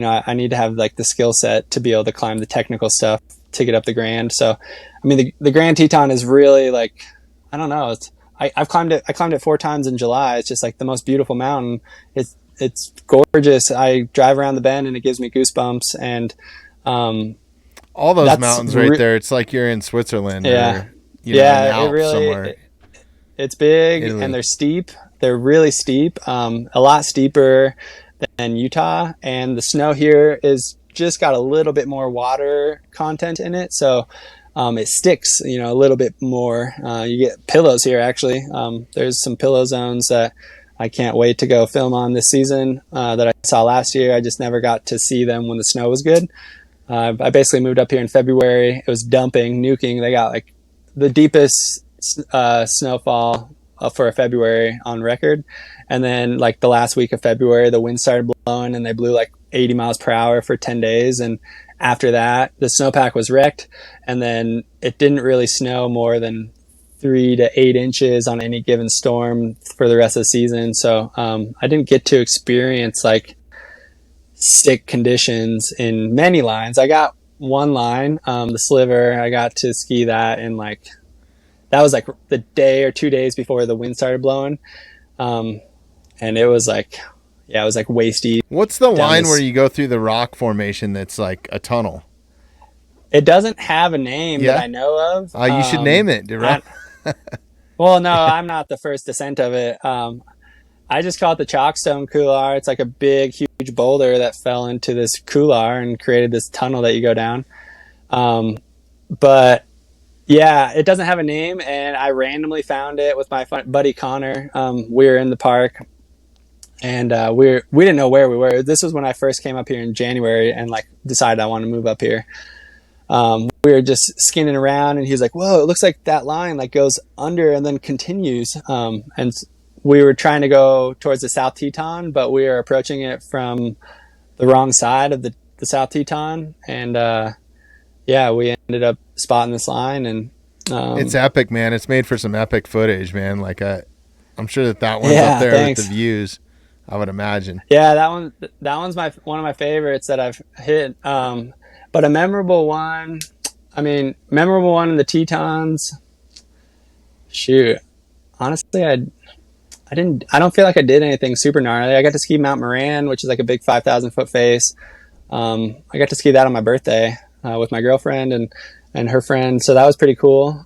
[SPEAKER 2] I need to have like the skill set to be able to climb the technical stuff to get up the Grand. So, I mean, the Grand Teton is really like, I don't know. I've climbed it. I climbed it 4 times in July. It's just like the most beautiful mountain. It's gorgeous. I drive around the bend and it gives me goosebumps. And
[SPEAKER 1] all those mountains right there. It's like you're in Switzerland.
[SPEAKER 2] Yeah,
[SPEAKER 1] or, in the Alps
[SPEAKER 2] it really.
[SPEAKER 1] Somewhere.
[SPEAKER 2] It's big,
[SPEAKER 1] Italy.
[SPEAKER 2] And they're steep. They're really steep. A lot steeper than Utah, and the snow here is just got a little bit more water content in it, so it sticks, a little bit more. You get pillows here, actually. There's some pillow zones that I can't wait to go film on this season that I saw last year. I just never got to see them when the snow was good. I basically moved up here in February. It was dumping, nuking. They got like the deepest snowfall for a February on record. And then like the last week of February, the wind started blowing and they blew like 80 miles per hour for 10 days. And after that, the snowpack was wrecked. And then it didn't really snow more than 3 to 8 inches on any given storm for the rest of the season. So I didn't get to experience like sick conditions in many lines. I got one line, the Sliver. I got to ski that in like, that was like the day or 2 days before the wind started blowing. And it was like, it was like waist deep.
[SPEAKER 1] What's the line where you go through the rock formation that's like a tunnel?
[SPEAKER 2] It doesn't have a name that I know of.
[SPEAKER 1] You should name it. Right?
[SPEAKER 2] Well, no, I'm not the first descent of it. I just call it the Chockstone Couloir. It's like a big, huge boulder that fell into this couloir and created this tunnel that you go down. But yeah, it doesn't have a name, and I randomly found it with my buddy Connor. We were in the park, and we didn't know where we were. This was when I first came up here in January and like decided I want to move up here. We were just skinning around, and he was like, "Whoa, it looks like that line like goes under and then continues." And we were trying to go towards the South Teton, but we were approaching it from the wrong side of the South Teton, and we ended up spotting this line, and
[SPEAKER 1] it's epic, man. It's made for some epic footage, man. Like I'm sure that one's up there with the views, I would imagine.
[SPEAKER 2] Yeah, that one's one of my favorites that I've hit. But a memorable one in the Tetons. Shoot, honestly, I don't feel like I did anything super gnarly. I got to ski Mount Moran, which is like a big 5,000 foot face. I got to ski that on my birthday with my girlfriend and her friend, so that was pretty cool.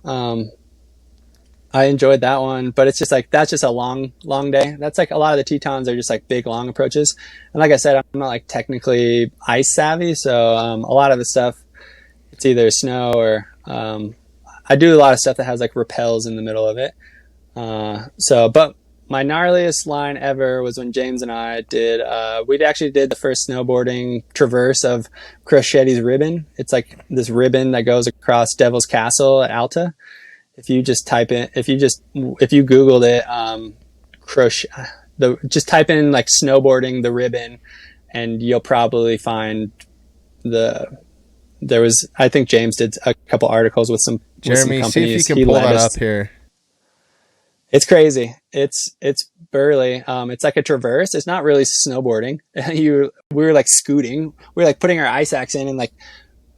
[SPEAKER 2] I enjoyed that one, but it's just like, that's just a long, long day. That's like a lot of the Tetons are just like big, long approaches. And like I said, I'm not like technically ice savvy. So, a lot of the stuff, it's either snow or, I do a lot of stuff that has like rappels in the middle of it. But my gnarliest line ever was when James and I did, we actually did the first snowboarding traverse of Crochetti's ribbon. It's like this ribbon that goes across Devil's Castle at Alta. If you just type in, if you Googled it, just type in like snowboarding the ribbon, and you'll probably find I think James did a couple articles with some
[SPEAKER 1] Jeremy,
[SPEAKER 2] companies.
[SPEAKER 1] see if you can pull that up here.
[SPEAKER 2] It's crazy. It's burly. It's like a traverse. It's not really snowboarding. We were like scooting. We were like putting our ice axe in and like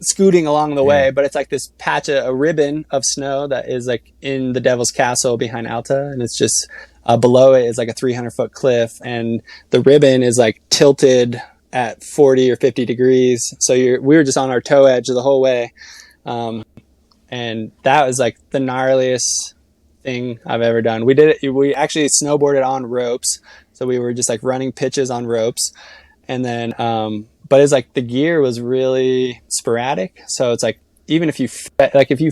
[SPEAKER 2] scooting along the way, but it's like this patch of a ribbon of snow that is like in the Devil's Castle behind Alta, and it's just below it is like a 300-foot cliff, and the ribbon is like tilted at 40 or 50 degrees. So we were just on our toe edge the whole way, and that was like the gnarliest thing I've ever done. We actually snowboarded on ropes, so we were just like running pitches on ropes, and then but it's like the gear was really sporadic. So it's like, even if you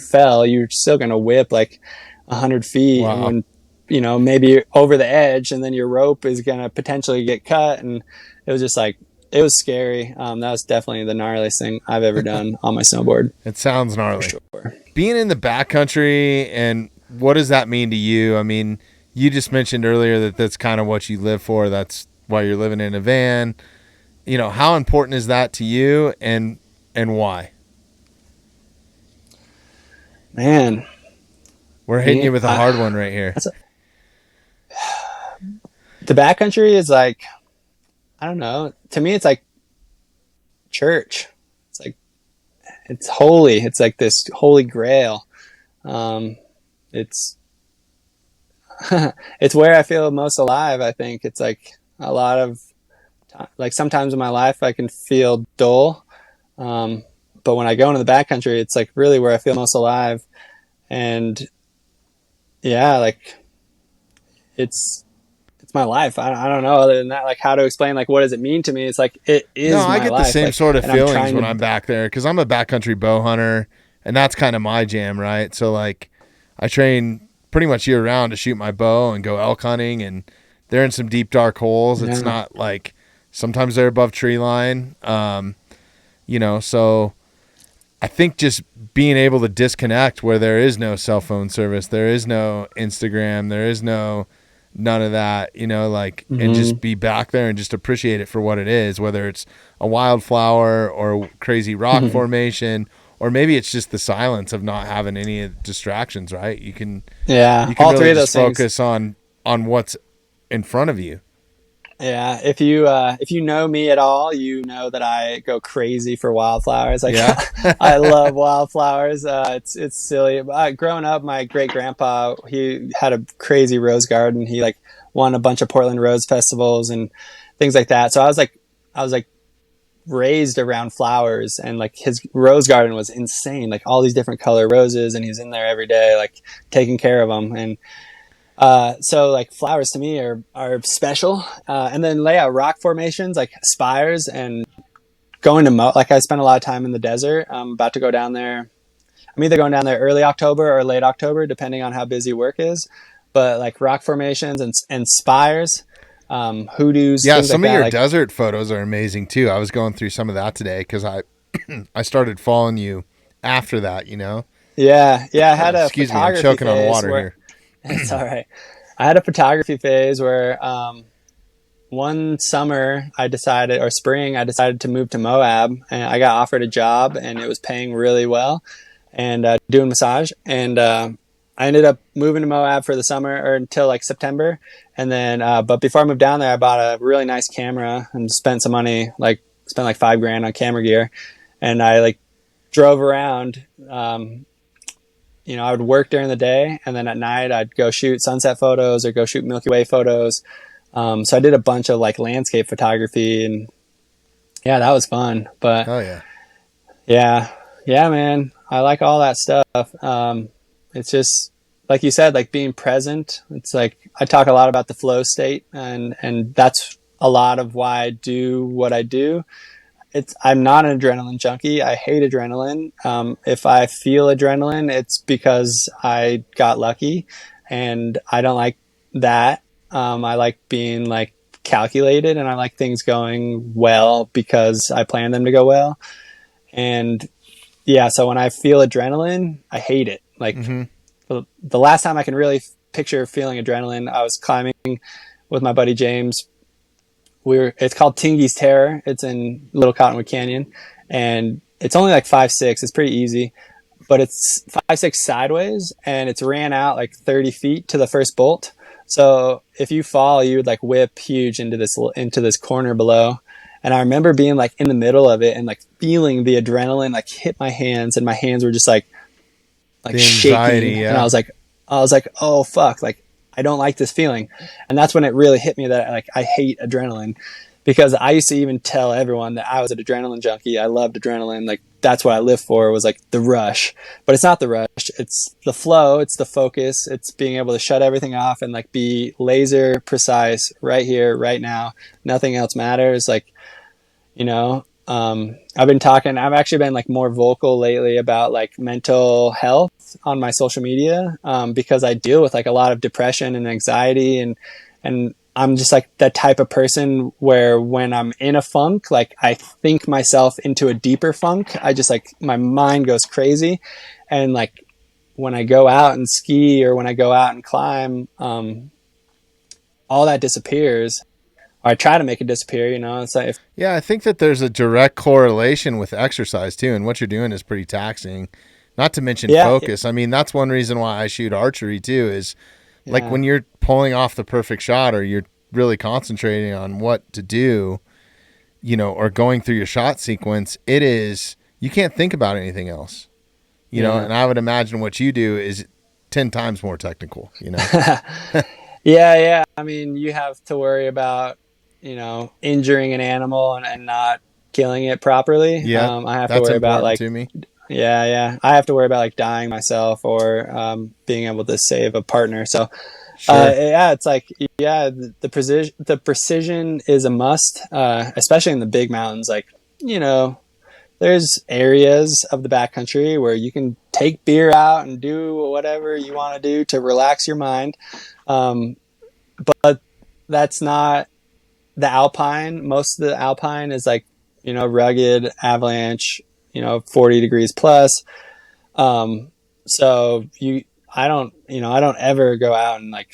[SPEAKER 2] fell, you're still going to whip like 100 feet. Wow. And when, maybe over the edge, and then your rope is going to potentially get cut. And it was just like, it was scary. That was definitely the gnarliest thing I've ever done on my snowboard.
[SPEAKER 1] It sounds gnarly.
[SPEAKER 2] For sure.
[SPEAKER 1] Being in the backcountry, and what does that mean to you? I mean, you just mentioned earlier that that's kind of what you live for. That's why you're living in a van. How important is that to you, and why?
[SPEAKER 2] Man,
[SPEAKER 1] we're hitting you with a hard one right here.
[SPEAKER 2] The backcountry is like, I don't know. To me, it's like church. It's like, it's holy. It's like this holy grail. It's it's where I feel most alive. I think it's like a lot of, like, sometimes in my life I can feel dull, but when I go into the backcountry, it's like really where I feel most alive. And yeah, like it's my life. I don't know, other than that, like, how to explain, like, what does it mean to me? It's like, it is my life.
[SPEAKER 1] I get the same
[SPEAKER 2] like,
[SPEAKER 1] sort of feelings when I'm back there, because I'm a backcountry bow hunter, and that's kind of my jam, right? So like, I train pretty much year round to shoot my bow and go elk hunting, and they're in some deep dark holes. It's not like, sometimes they're above tree line. So I think just being able to disconnect, where there is no cell phone service, there is no Instagram, there is none of that, and just be back there and just appreciate it for what it is, whether it's a wildflower or crazy rock formation, or maybe it's just the silence of not having any distractions, right? You can
[SPEAKER 2] all
[SPEAKER 1] really
[SPEAKER 2] three of those
[SPEAKER 1] focus on what's in front of you.
[SPEAKER 2] Yeah, if you know me at all, you know that I go crazy for wildflowers. Like, I love wildflowers. It's silly. Growing up, my great grandpa, he had a crazy rose garden. He like won a bunch of Portland rose festivals and things like that. So I was like raised around flowers, and like his rose garden was insane. Like all these different color roses, and he's in there every day, like taking care of them. And so like flowers to me are special. And then lay out rock formations like spires, and going to like, I spent a lot of time in the desert. I'm about to go down there. I'm either going down there early October or late October, depending on how busy work is. But like rock formations and spires, hoodoos.
[SPEAKER 1] Yeah, some
[SPEAKER 2] like
[SPEAKER 1] of your
[SPEAKER 2] like,
[SPEAKER 1] desert photos are amazing too. I was going through some of that today, because I started following you after that.
[SPEAKER 2] Yeah, I had a
[SPEAKER 1] excuse me, I'm choking on water here.
[SPEAKER 2] It's all right. I had a photography phase where one summer I decided to move to Moab, and I got offered a job, and it was paying really well, and doing massage. And I ended up moving to Moab for the summer, or until like September. And then, but before I moved down there, I bought a really nice camera and spent some money, like spent like $5,000 on camera gear. And I like drove around, I would work during the day, and then at night I'd go shoot sunset photos or go shoot Milky Way photos. So I did a bunch of like landscape photography, and yeah, that was fun. But yeah, man, I like all that stuff. It's just, like you said, like being present. It's like I talk a lot about the flow state, and that's a lot of why I do what I do. I'm not an adrenaline junkie. I hate adrenaline. If I feel adrenaline, it's because I got lucky, and I don't like that. I like being like calculated, and I like things going well because I plan them to go well. And yeah, so when I feel adrenaline, I hate it. Like
[SPEAKER 1] Mm-hmm.
[SPEAKER 2] the last time I can really picture feeling adrenaline, I was climbing with my buddy James. It's called Tingy's Terror. It's in Little Cottonwood Canyon, and it's only like 5'6". It's pretty easy, but it's 5'6" sideways, and it's ran out like 30 feet to the first bolt. So if you fall, you would like whip huge into this corner below. And I remember being like in the middle of it and like feeling the adrenaline like hit my hands, and my hands were just like
[SPEAKER 1] The anxiety,
[SPEAKER 2] shaking.
[SPEAKER 1] yeah.
[SPEAKER 2] And I was like, oh fuck, like I don't like this feeling. And that's when it really hit me that like I hate adrenaline, because I used to even tell everyone that I was an adrenaline junkie. I loved adrenaline. Like that's what I lived for, was like the rush. But it's not the rush. It's the flow. It's the focus. It's being able to shut everything off and like be laser precise right here, right now. Nothing else matters. Like, you know, I've actually been like more vocal lately about like mental health on my social media, because I deal with like a lot of depression and anxiety, and I'm just like that type of person where when I'm in a funk, like I think myself into a deeper funk. I just like, my mind goes crazy. And like when I go out and ski or when I go out and climb, all that disappears. Or I try to make it disappear, you know. It's like
[SPEAKER 1] Yeah, I think that there's a direct correlation with exercise too, and what you're doing is pretty taxing. Not to mention
[SPEAKER 2] yeah,
[SPEAKER 1] focus. I mean, that's one reason why I shoot archery too, is like
[SPEAKER 2] yeah,
[SPEAKER 1] when you're pulling off the perfect shot or you're really concentrating on what to do, you know, or going through your shot sequence, you can't think about anything else. You know,
[SPEAKER 2] yeah.
[SPEAKER 1] and I would imagine what you do is 10 times more technical, you know.
[SPEAKER 2] Yeah, yeah. I mean, you have to worry about, you know, injuring an animal and not killing it properly.
[SPEAKER 1] Yeah,
[SPEAKER 2] I have to
[SPEAKER 1] that's
[SPEAKER 2] worry about
[SPEAKER 1] important
[SPEAKER 2] like,
[SPEAKER 1] to me.
[SPEAKER 2] yeah, yeah. I have to worry about like dying myself or being able to save a partner. So,
[SPEAKER 1] Sure.
[SPEAKER 2] yeah, it's like, yeah, the precision is a must, especially in the big mountains. Like, you know, there's areas of the backcountry where you can take beer out and do whatever you want to do to relax your mind. Um, but that's not the Alpine. Most of the Alpine is like, you know, rugged avalanche, you know, 40 degrees plus. Um, so I don't ever go out and like,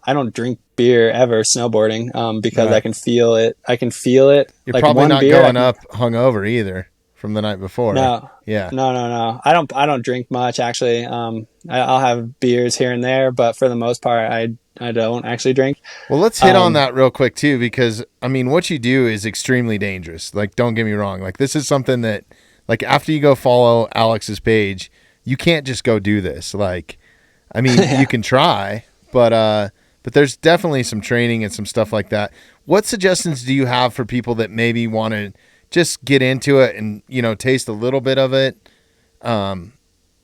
[SPEAKER 2] I don't drink beer ever snowboarding, because I
[SPEAKER 1] Right.
[SPEAKER 2] can feel it. I can feel it.
[SPEAKER 1] You're
[SPEAKER 2] Like
[SPEAKER 1] probably
[SPEAKER 2] one
[SPEAKER 1] not
[SPEAKER 2] beer, I
[SPEAKER 1] going
[SPEAKER 2] can,
[SPEAKER 1] up hungover either from the night before.
[SPEAKER 2] no,
[SPEAKER 1] Yeah.
[SPEAKER 2] no. I don't drink much actually. I'll have beers here and there, but for the most part, I don't actually drink.
[SPEAKER 1] Well, let's hit on
[SPEAKER 2] Um,
[SPEAKER 1] that real quick too, because I mean, what you do is extremely dangerous. Like, don't get me wrong. Like, this is something that, like, after you go follow Alex's page, you can't just go do this. Like, I mean, you
[SPEAKER 2] yeah.
[SPEAKER 1] can try, but there's definitely some training and some stuff like that. What suggestions do you have for people that maybe want to just get into it and, you know, taste a little bit of it?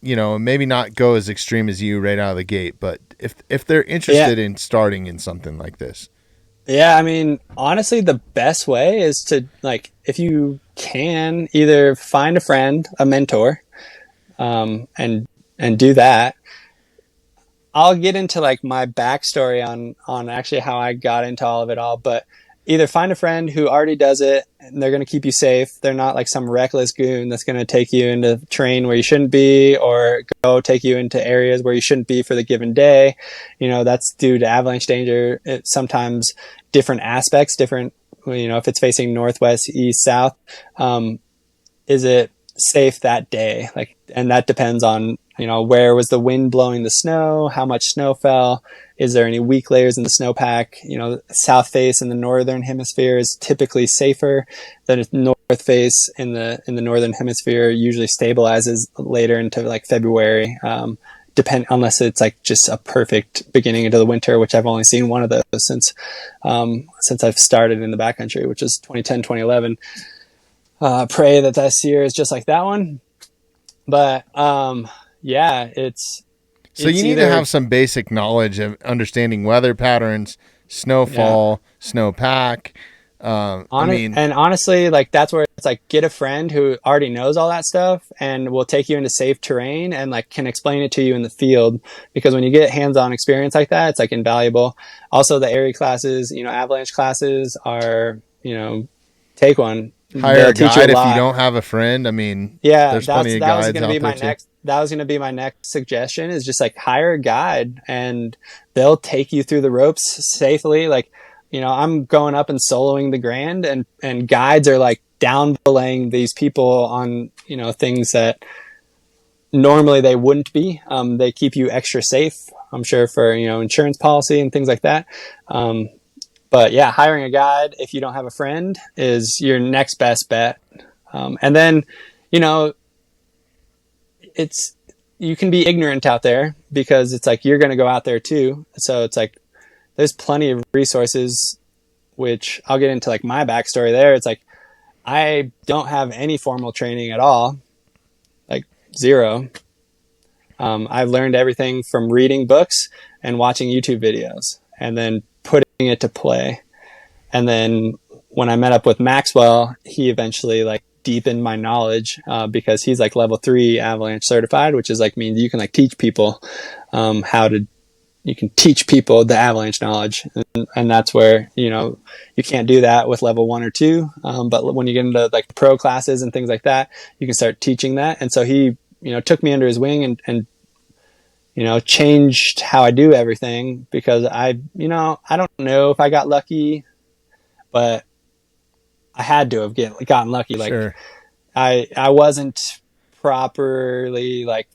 [SPEAKER 1] You know, maybe not go as extreme as you right out of the gate, but if they're
[SPEAKER 2] Yeah.
[SPEAKER 1] interested in starting in something like this.
[SPEAKER 2] Yeah, I mean, honestly, the best way is to like, if you can, either find a friend, a mentor, and do that. I'll get into like my backstory on actually how I got into all of it all, but either find a friend who already does it and they're going to keep you safe. They're not like some reckless goon that's going to take you into terrain where you shouldn't be, or go take you into areas where you shouldn't be for the given day. You know, that's due to avalanche danger. Sometimes different aspects, different, you know, if it's facing northwest, east, south, is it safe that day? Like, and that depends on, you know, where was the wind blowing the snow, how much snow fell, is there any weak layers in the snowpack? You know, south face in the northern hemisphere is typically safer than north face in the northern hemisphere. Usually stabilizes later into like February. Unless it's like just a perfect beginning into the winter, which I've only seen one of those since I've started in the backcountry, which is 2010, 2011. Pray that this year is just like that one. But yeah, it's
[SPEAKER 1] So you need to have some basic knowledge of understanding weather patterns, snowfall, snowpack.
[SPEAKER 2] And honestly, like that's where it's like get a friend who already knows all that stuff and will take you into safe terrain and like can explain it to you in the field, because when you get hands-on experience like that, it's like invaluable. Also, the ARI classes, avalanche classes are, take one.
[SPEAKER 1] Hire
[SPEAKER 2] They'll
[SPEAKER 1] a
[SPEAKER 2] teach you a
[SPEAKER 1] guide if you
[SPEAKER 2] lot.
[SPEAKER 1] don't have a friend. I mean,
[SPEAKER 2] Yeah,
[SPEAKER 1] there's plenty of guides out there too.
[SPEAKER 2] that was going to be my next suggestion, is just like hire a guide and they'll take you through the ropes safely. Like, I'm going up and soloing the Grand, and guides are like down belaying these people on, things that normally they wouldn't be. They keep you extra safe, I'm sure, for, insurance policy and things like that. But yeah, hiring a guide if you don't have a friend is your next best bet. And then, you can be ignorant out there, because it's like you're going to go out there too. So it's like there's plenty of resources, which I'll get into like my backstory there. It's like I don't have any formal training at all, like zero. I've learned everything from reading books and watching YouTube videos and then putting it to play. And then when I met up with Maxwell, he eventually like deepened my knowledge, because he's like level 3 avalanche certified, which is like means you can like teach people you can teach people the avalanche knowledge. And that's where, you can't do that with level 1 or 2. But when you get into like pro classes and things like that, you can start teaching that. And so he, took me under his wing and changed how I do everything, because I don't know if I got lucky, but I had to have gotten lucky. Like
[SPEAKER 1] Sure.
[SPEAKER 2] I wasn't properly, like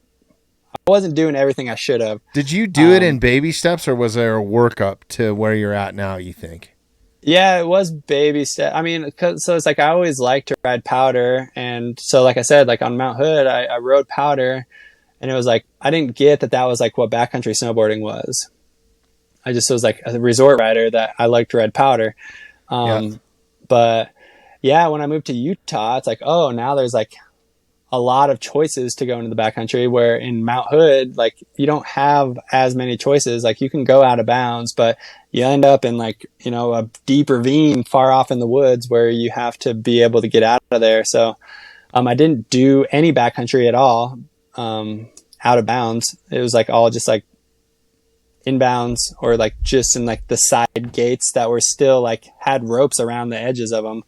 [SPEAKER 2] I wasn't doing everything I should have.
[SPEAKER 1] Did you do it in baby steps, or was there a workup to where you're at now, you think?
[SPEAKER 2] Yeah, it was baby step. I mean, so it's like I always liked to ride powder. And so, like I said, like on Mount Hood, I rode powder, and it was like, I didn't get that was like what backcountry snowboarding was. I just was like a resort rider that I liked to ride powder. But yeah, when I moved to Utah, it's like, oh, now there's like a lot of choices to go into the backcountry, where in Mount Hood, like you don't have as many choices. Like you can go out of bounds, but you end up in like, a deep ravine far off in the woods where you have to be able to get out of there. So, I didn't do any backcountry at all, out of bounds. It was like all just like inbounds, or like just in like the side gates that were still like had ropes around the edges of them.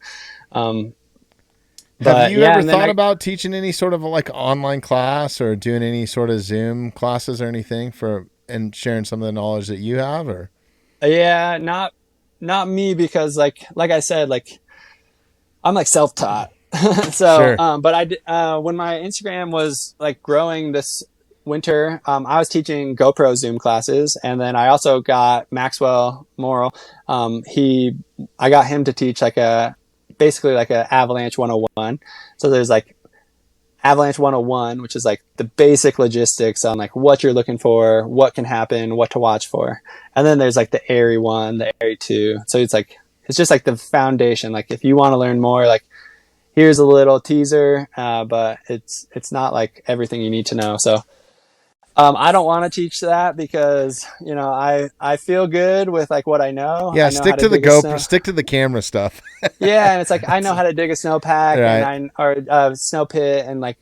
[SPEAKER 1] Have you ever thought about teaching any sort of like online class, or doing any sort of Zoom classes or anything and sharing some of the knowledge that you have? Or
[SPEAKER 2] yeah, not me, because like I said, like I'm like self-taught. So,
[SPEAKER 1] sure.
[SPEAKER 2] But when my Instagram was like growing this winter, I was teaching GoPro Zoom classes, and then I also got Maxwell Morrill. I got him to teach basically like a Avalanche 101. So there's like Avalanche 101, which is like the basic logistics on like what you're looking for, what can happen, what to watch for. And then there's like the ARI 1, the ARI 2. So it's just like the foundation. Like if you want to learn more, like here's a little teaser, but it's not like everything you need to know. So I don't want to teach that, because I feel good with like what I know.
[SPEAKER 1] Yeah,
[SPEAKER 2] I know
[SPEAKER 1] stick to the GoPro, stick to the camera stuff.
[SPEAKER 2] Yeah, and it's like I know how to dig a snowpack, right, or snow pit, and like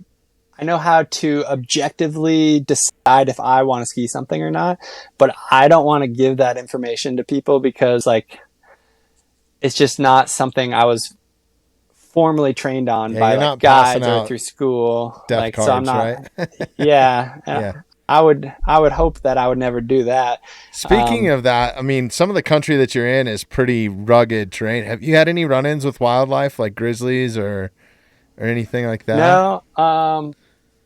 [SPEAKER 2] I know how to objectively decide if I want to ski something or not. But I don't want to give that information to people, because like it's just not something I was formally trained on by like guides or through school. Like
[SPEAKER 1] cards,
[SPEAKER 2] so I'm not.
[SPEAKER 1] Right?
[SPEAKER 2] Yeah.
[SPEAKER 1] Yeah.
[SPEAKER 2] I would hope that I would never do that.
[SPEAKER 1] Speaking of that, I mean, some of the country that you're in is pretty rugged terrain. Have you had any run-ins with wildlife, like grizzlies or anything like that?
[SPEAKER 2] No,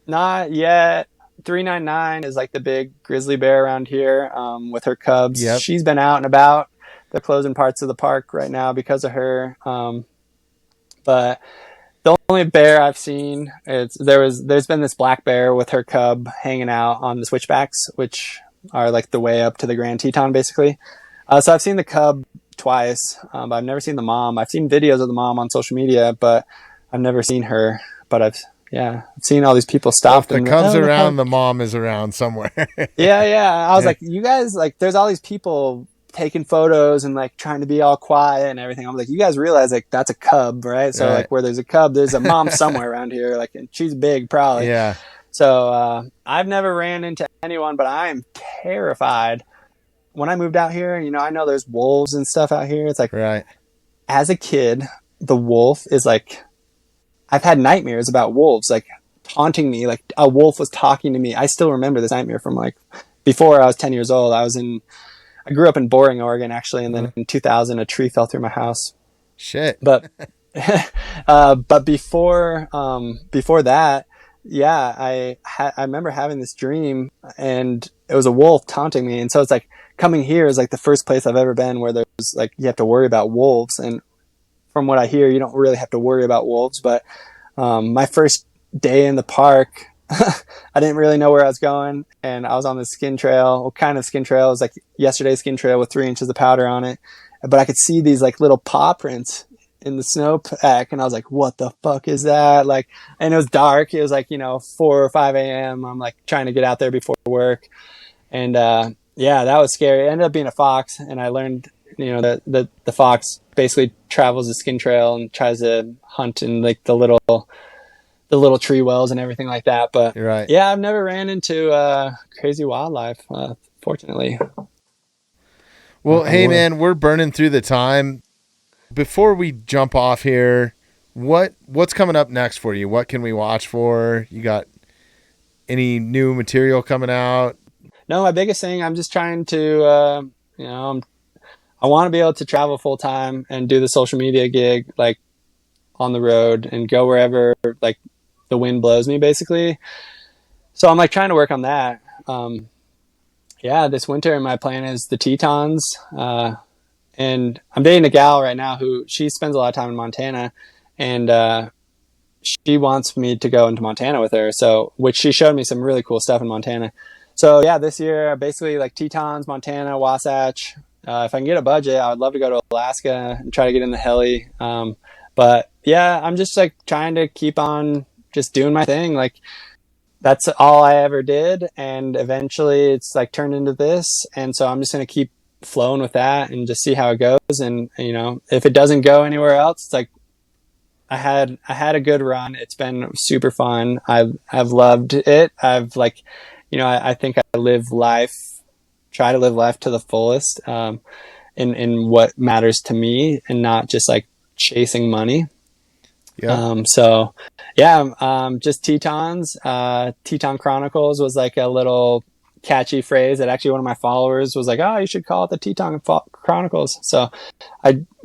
[SPEAKER 2] not yet. 399 is like the big grizzly bear around here, with her cubs.
[SPEAKER 1] Yep.
[SPEAKER 2] She's been out and about. They're closing parts of the park right now because of her. But the only bear I've seen there's been this black bear with her cub hanging out on the switchbacks, which are like the way up to the Grand Teton, basically. So I've seen the cub twice, but I've never seen the mom. I've seen videos of the mom on social media, but I've never seen her. But yeah, seeing all these people
[SPEAKER 1] Well,
[SPEAKER 2] stop
[SPEAKER 1] if the
[SPEAKER 2] them.
[SPEAKER 1] cub's
[SPEAKER 2] Look
[SPEAKER 1] around, the mom is around somewhere.
[SPEAKER 2] yeah. I was
[SPEAKER 1] Yeah.
[SPEAKER 2] like, you guys, like, there's all these people taking photos and like trying to be all quiet and everything. I'm like, you guys realize like that's a cub, right? So
[SPEAKER 1] Right.
[SPEAKER 2] like where there's a cub, there's a mom somewhere around here. Like, and she's big, probably.
[SPEAKER 1] Yeah.
[SPEAKER 2] So I've never ran into anyone, but I am terrified. When I moved out here, you know, I know there's wolves and stuff out here. It's like,
[SPEAKER 1] Right.
[SPEAKER 2] as a kid, the wolf is like, I've had nightmares about wolves, like taunting me, like a wolf was talking to me. I still remember this nightmare from like before I was 10 years old. I grew up in Boring, Oregon, actually. And then in 2000, a tree fell through my house.
[SPEAKER 1] Shit.
[SPEAKER 2] But, but before that, yeah, I remember having this dream and it was a wolf taunting me. And so it's like coming here is like the first place I've ever been where there's like, you have to worry about wolves. And from what I hear, you don't really have to worry about wolves. But my first day in the park, I didn't really know where I was going, and I was on this skin trail. What kind of skin trail? It was like yesterday's skin trail with 3 inches of powder on it, but I could see these like little paw prints in the snowpack, and I was like, "What the fuck is that?" Like, and it was dark. It was like 4 or 5 a.m. I'm like trying to get out there before work, and yeah, that was scary. It ended up being a fox, and I learned that the fox basically travels the skin trail and tries to hunt in like the little tree wells and everything like that. But
[SPEAKER 1] You're right.
[SPEAKER 2] yeah, I've never ran into crazy wildlife, fortunately.
[SPEAKER 1] Well, hey man, we're burning through the time. Before we jump off here, what's coming up next for you? What can we watch for? You got any new material coming out?
[SPEAKER 2] No, my biggest thing, I'm just trying to, I want to be able to travel full time and do the social media gig, like on the road and go wherever like the wind blows me, basically. So I'm like trying to work on that. Yeah, this winter my plan is the Tetons. And I'm dating a gal right now who she spends a lot of time in Montana, and she wants me to go into Montana with her. So, which she showed me some really cool stuff in Montana. So yeah, this year basically like Tetons, Montana, Wasatch. If I can get a budget, I would love to go to Alaska and try to get in the heli. But yeah, I'm just like trying to keep on just doing my thing. Like that's all I ever did, and eventually it's like turned into this. And so I'm just gonna keep flowing with that and just see how it goes. And if it doesn't go anywhere else, it's like I had a good run. It's been super fun. I've loved it. I've like, I think I try to live life to the fullest, in what matters to me and not just like chasing money.
[SPEAKER 1] Yeah.
[SPEAKER 2] So yeah, just Tetons, Teton Chronicles was like a little catchy phrase that actually one of my followers was like, "Oh, you should call it the Teton Chronicles." So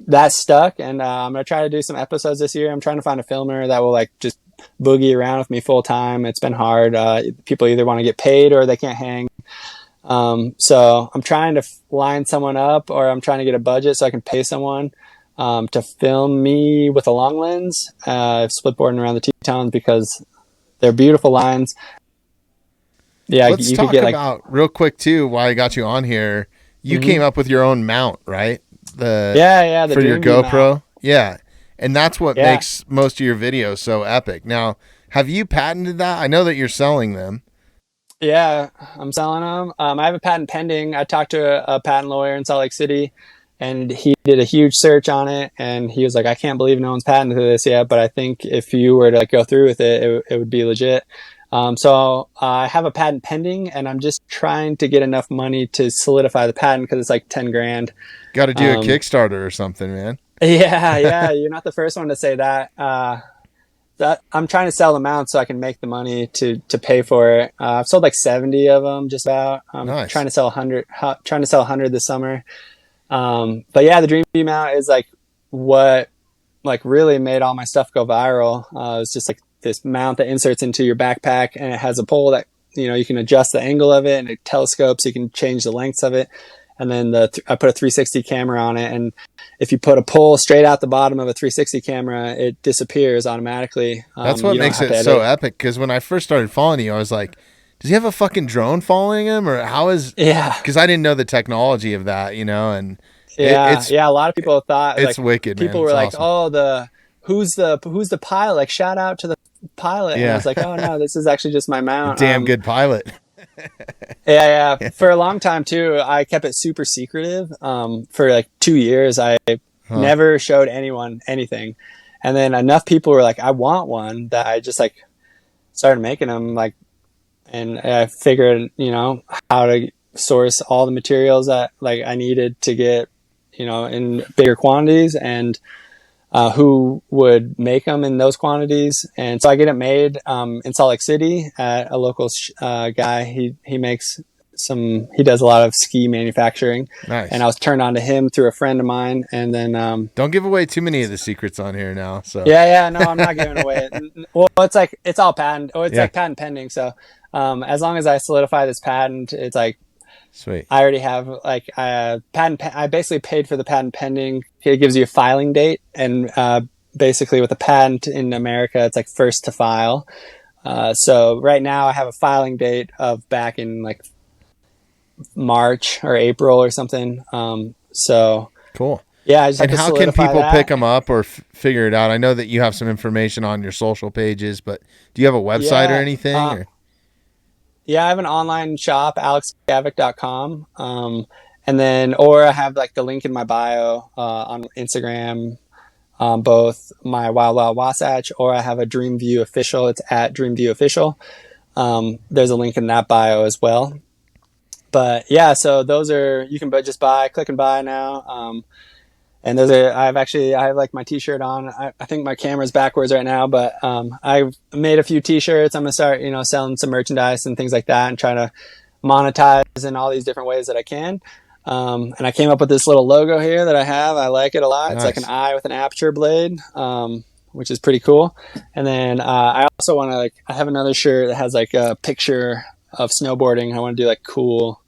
[SPEAKER 2] that stuck, and I'm gonna try to do some episodes this year. I'm trying to find a filmer that will like just boogie around with me full time. It's been hard. People either want to get paid or they can't hang. So I'm trying to line someone up, or I'm trying to get a budget so I can pay someone to film me with a long lens, split boarding around the Tetons, because they're beautiful lines. Yeah,
[SPEAKER 1] Let's
[SPEAKER 2] you
[SPEAKER 1] talk
[SPEAKER 2] could get
[SPEAKER 1] about real quick too. While I got you on here, you came up with your own mount, right?
[SPEAKER 2] The
[SPEAKER 1] for your GoPro,
[SPEAKER 2] mount.
[SPEAKER 1] yeah, and that's what
[SPEAKER 2] Yeah.
[SPEAKER 1] makes most of your videos so epic. Now, have you patented that? I know that you're selling them.
[SPEAKER 2] Yeah, I'm selling them. I have a patent pending. I talked to a patent lawyer in Salt Lake City, and he did a huge search on it. And he was like, "I can't believe no one's patented this yet, but I think if you were to like go through with it, it would be legit." So I have a patent pending, and I'm just trying to get enough money to solidify the patent because it's like 10 grand.
[SPEAKER 1] Got to do a Kickstarter or something, man.
[SPEAKER 2] Yeah. You're not the first one to say that. That I'm trying to sell them out so I can make the money to pay for it. I've sold like 70 of them, just about. I'm
[SPEAKER 1] Nice.
[SPEAKER 2] trying to sell 100 this summer. But yeah, the Dream Bee mount is like what like really made all my stuff go viral. It's just like this mount that inserts into your backpack, and it has a pole that you can adjust the angle of it, and it telescopes. You can change the lengths of it, and then I put a 360 camera on it, and if you put a pole straight out the bottom of a 360 camera, it disappears automatically.
[SPEAKER 1] That's what makes it so epic. Because when I first started following you, I was like, "Does he have a fucking drone following him, or how is?"
[SPEAKER 2] Yeah.
[SPEAKER 1] Because I didn't know the technology of that, and
[SPEAKER 2] a lot of people thought
[SPEAKER 1] it's
[SPEAKER 2] like,
[SPEAKER 1] wicked.
[SPEAKER 2] People
[SPEAKER 1] man.
[SPEAKER 2] were
[SPEAKER 1] It's
[SPEAKER 2] like,
[SPEAKER 1] awesome.
[SPEAKER 2] "Oh, who's the pilot?" Like, shout out to pilot. And I
[SPEAKER 1] Yeah.
[SPEAKER 2] was like, oh no, this is actually just my mount.
[SPEAKER 1] Damn good pilot.
[SPEAKER 2] Yeah. For a long time too, I kept it super secretive. For like 2 years, I never showed anyone anything. And then enough people were like, I want one, that I just like started making them, like, and I figured, how to source all the materials that like I needed to get, in bigger quantities, and who would make them in those quantities. And so I get it made in Salt Lake City at a local guy. He makes he does a lot of ski manufacturing.
[SPEAKER 1] Nice.
[SPEAKER 2] And I was turned on to him through a friend of mine. And then
[SPEAKER 1] don't give away too many of the secrets on here now. So
[SPEAKER 2] yeah, no, I'm not giving away. Well, it's like it's all patent. Oh, it's
[SPEAKER 1] Yeah.
[SPEAKER 2] like patent pending. So as long as I solidify this patent, it's like
[SPEAKER 1] sweet.
[SPEAKER 2] I already have like patent. I basically paid for the patent pending. It gives you a filing date, and basically with a patent in America, it's like first to file. So right now I have a filing date of back in like March or April or something. So
[SPEAKER 1] Cool.
[SPEAKER 2] yeah, I just have
[SPEAKER 1] And
[SPEAKER 2] to
[SPEAKER 1] how can
[SPEAKER 2] solidify
[SPEAKER 1] people
[SPEAKER 2] that.
[SPEAKER 1] pick them up or figure it out? I know that you have some information on your social pages, but do you have a website or anything? Or?
[SPEAKER 2] Yeah, I have an online shop, alexgavic.com. And then, or I have like the link in my bio on Instagram, both my Wild Wild Wasatch, or I have a Dreamview Official. It's at Dreamview Official. There's a link in that bio as well. But yeah, so those are, you can just click and buy now. And I have like my t-shirt on. I think my camera's backwards right now, but I've made a few t-shirts. I'm going to start, selling some merchandise and things like that, and try to monetize in all these different ways that I can. And I came up with this little logo here that I have. I like it a lot. Nice. It's like an eye with an aperture blade, which is pretty cool. And then I also want to I have another shirt that has like a picture of snowboarding. I want to do like cool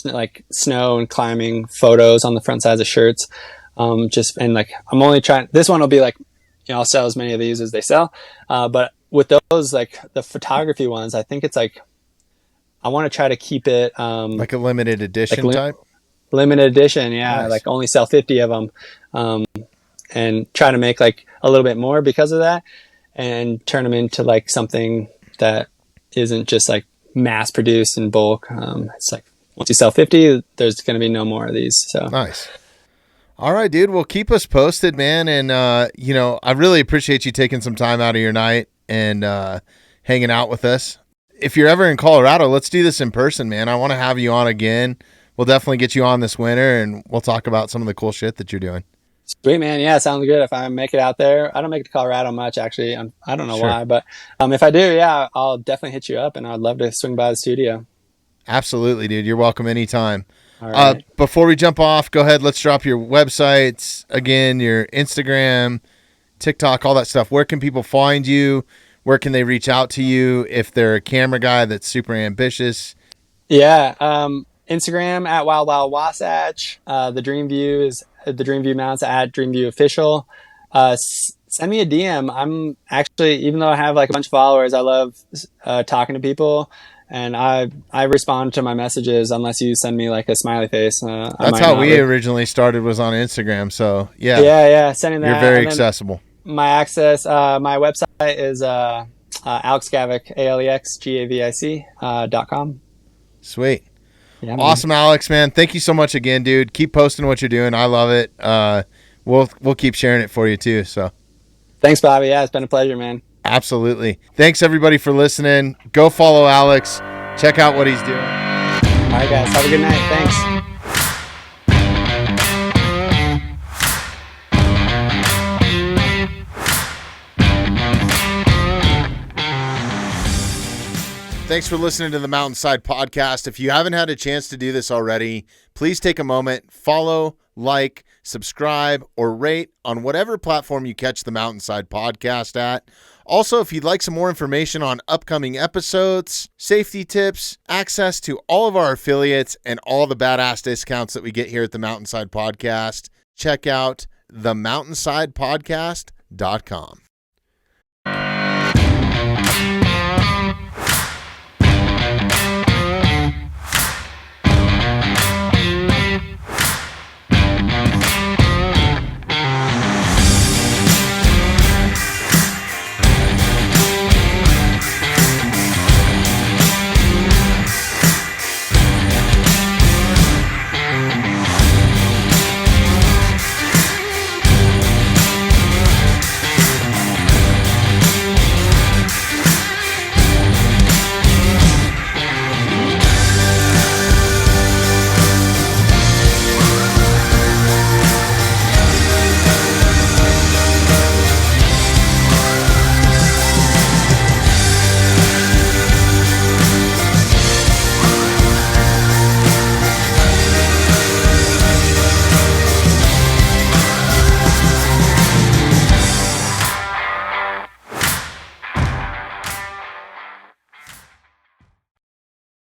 [SPEAKER 2] like snow and climbing photos on the front sides of shirts. I'm only trying, this one will be like, I'll sell as many of these as they sell. But with those, like the photography ones, I think it's like, I want to try to keep it,
[SPEAKER 1] like a limited edition type?
[SPEAKER 2] Limited edition. Yeah.
[SPEAKER 1] Nice.
[SPEAKER 2] Like only sell 50 of them. And try to make like a little bit more because of that, and turn them into like something that isn't just like mass produced in bulk. It's like, once you sell 50, there's going to be no more of these. So
[SPEAKER 1] nice. All right, dude. Well, keep us posted, man. And, I really appreciate you taking some time out of your night and hanging out with us. If you're ever in Colorado, let's do this in person, man. I want to have you on again. We'll definitely get you on this winter, and we'll talk about some of the cool shit that you're doing.
[SPEAKER 2] Sweet, man. Yeah, sounds good. If I make it out there, I don't make it to Colorado much, actually. I don't know why, but if I do, yeah, I'll definitely hit you up, and I'd love to swing by the studio.
[SPEAKER 1] Absolutely, dude. You're welcome anytime.
[SPEAKER 2] All right.
[SPEAKER 1] Before we jump off, go ahead. Let's drop your websites again, your Instagram, TikTok, all that stuff. Where can people find you? Where can they reach out to you if they're a camera guy that's super ambitious?
[SPEAKER 2] Yeah. Instagram at Wild Wild Wasatch. The Dreamview is the Dreamview mounts at Dreamview Official. Send me a DM. I'm actually, even though I have like a bunch of followers, I love talking to people. And I respond to my messages unless you send me like a smiley face.
[SPEAKER 1] That's how we originally started, was on Instagram. So yeah.
[SPEAKER 2] Yeah. Sending that.
[SPEAKER 1] You're very accessible.
[SPEAKER 2] My my website is Alex Gavic, ALEXGAVIC.com.
[SPEAKER 1] Sweet.
[SPEAKER 2] Yeah,
[SPEAKER 1] awesome, Alex, man. Thank you so much again, dude. Keep posting what you're doing. I love it. We'll keep sharing it for you too. So
[SPEAKER 2] thanks, Bobby. Yeah, it's been a pleasure, man.
[SPEAKER 1] Absolutely. Thanks, everybody, for listening. Go follow Alex. Check out what he's doing.
[SPEAKER 2] All right, guys. Have a good night. Thanks.
[SPEAKER 1] Thanks for listening to the Mountainside Podcast. If you haven't had a chance to do this already, please take a moment, follow, like, subscribe, or rate on whatever platform you catch the Mountainside Podcast at. Also, if you'd like some more information on upcoming episodes, safety tips, access to all of our affiliates, and all the badass discounts that we get here at the Mountainside Podcast, check out themountainsidepodcast.com.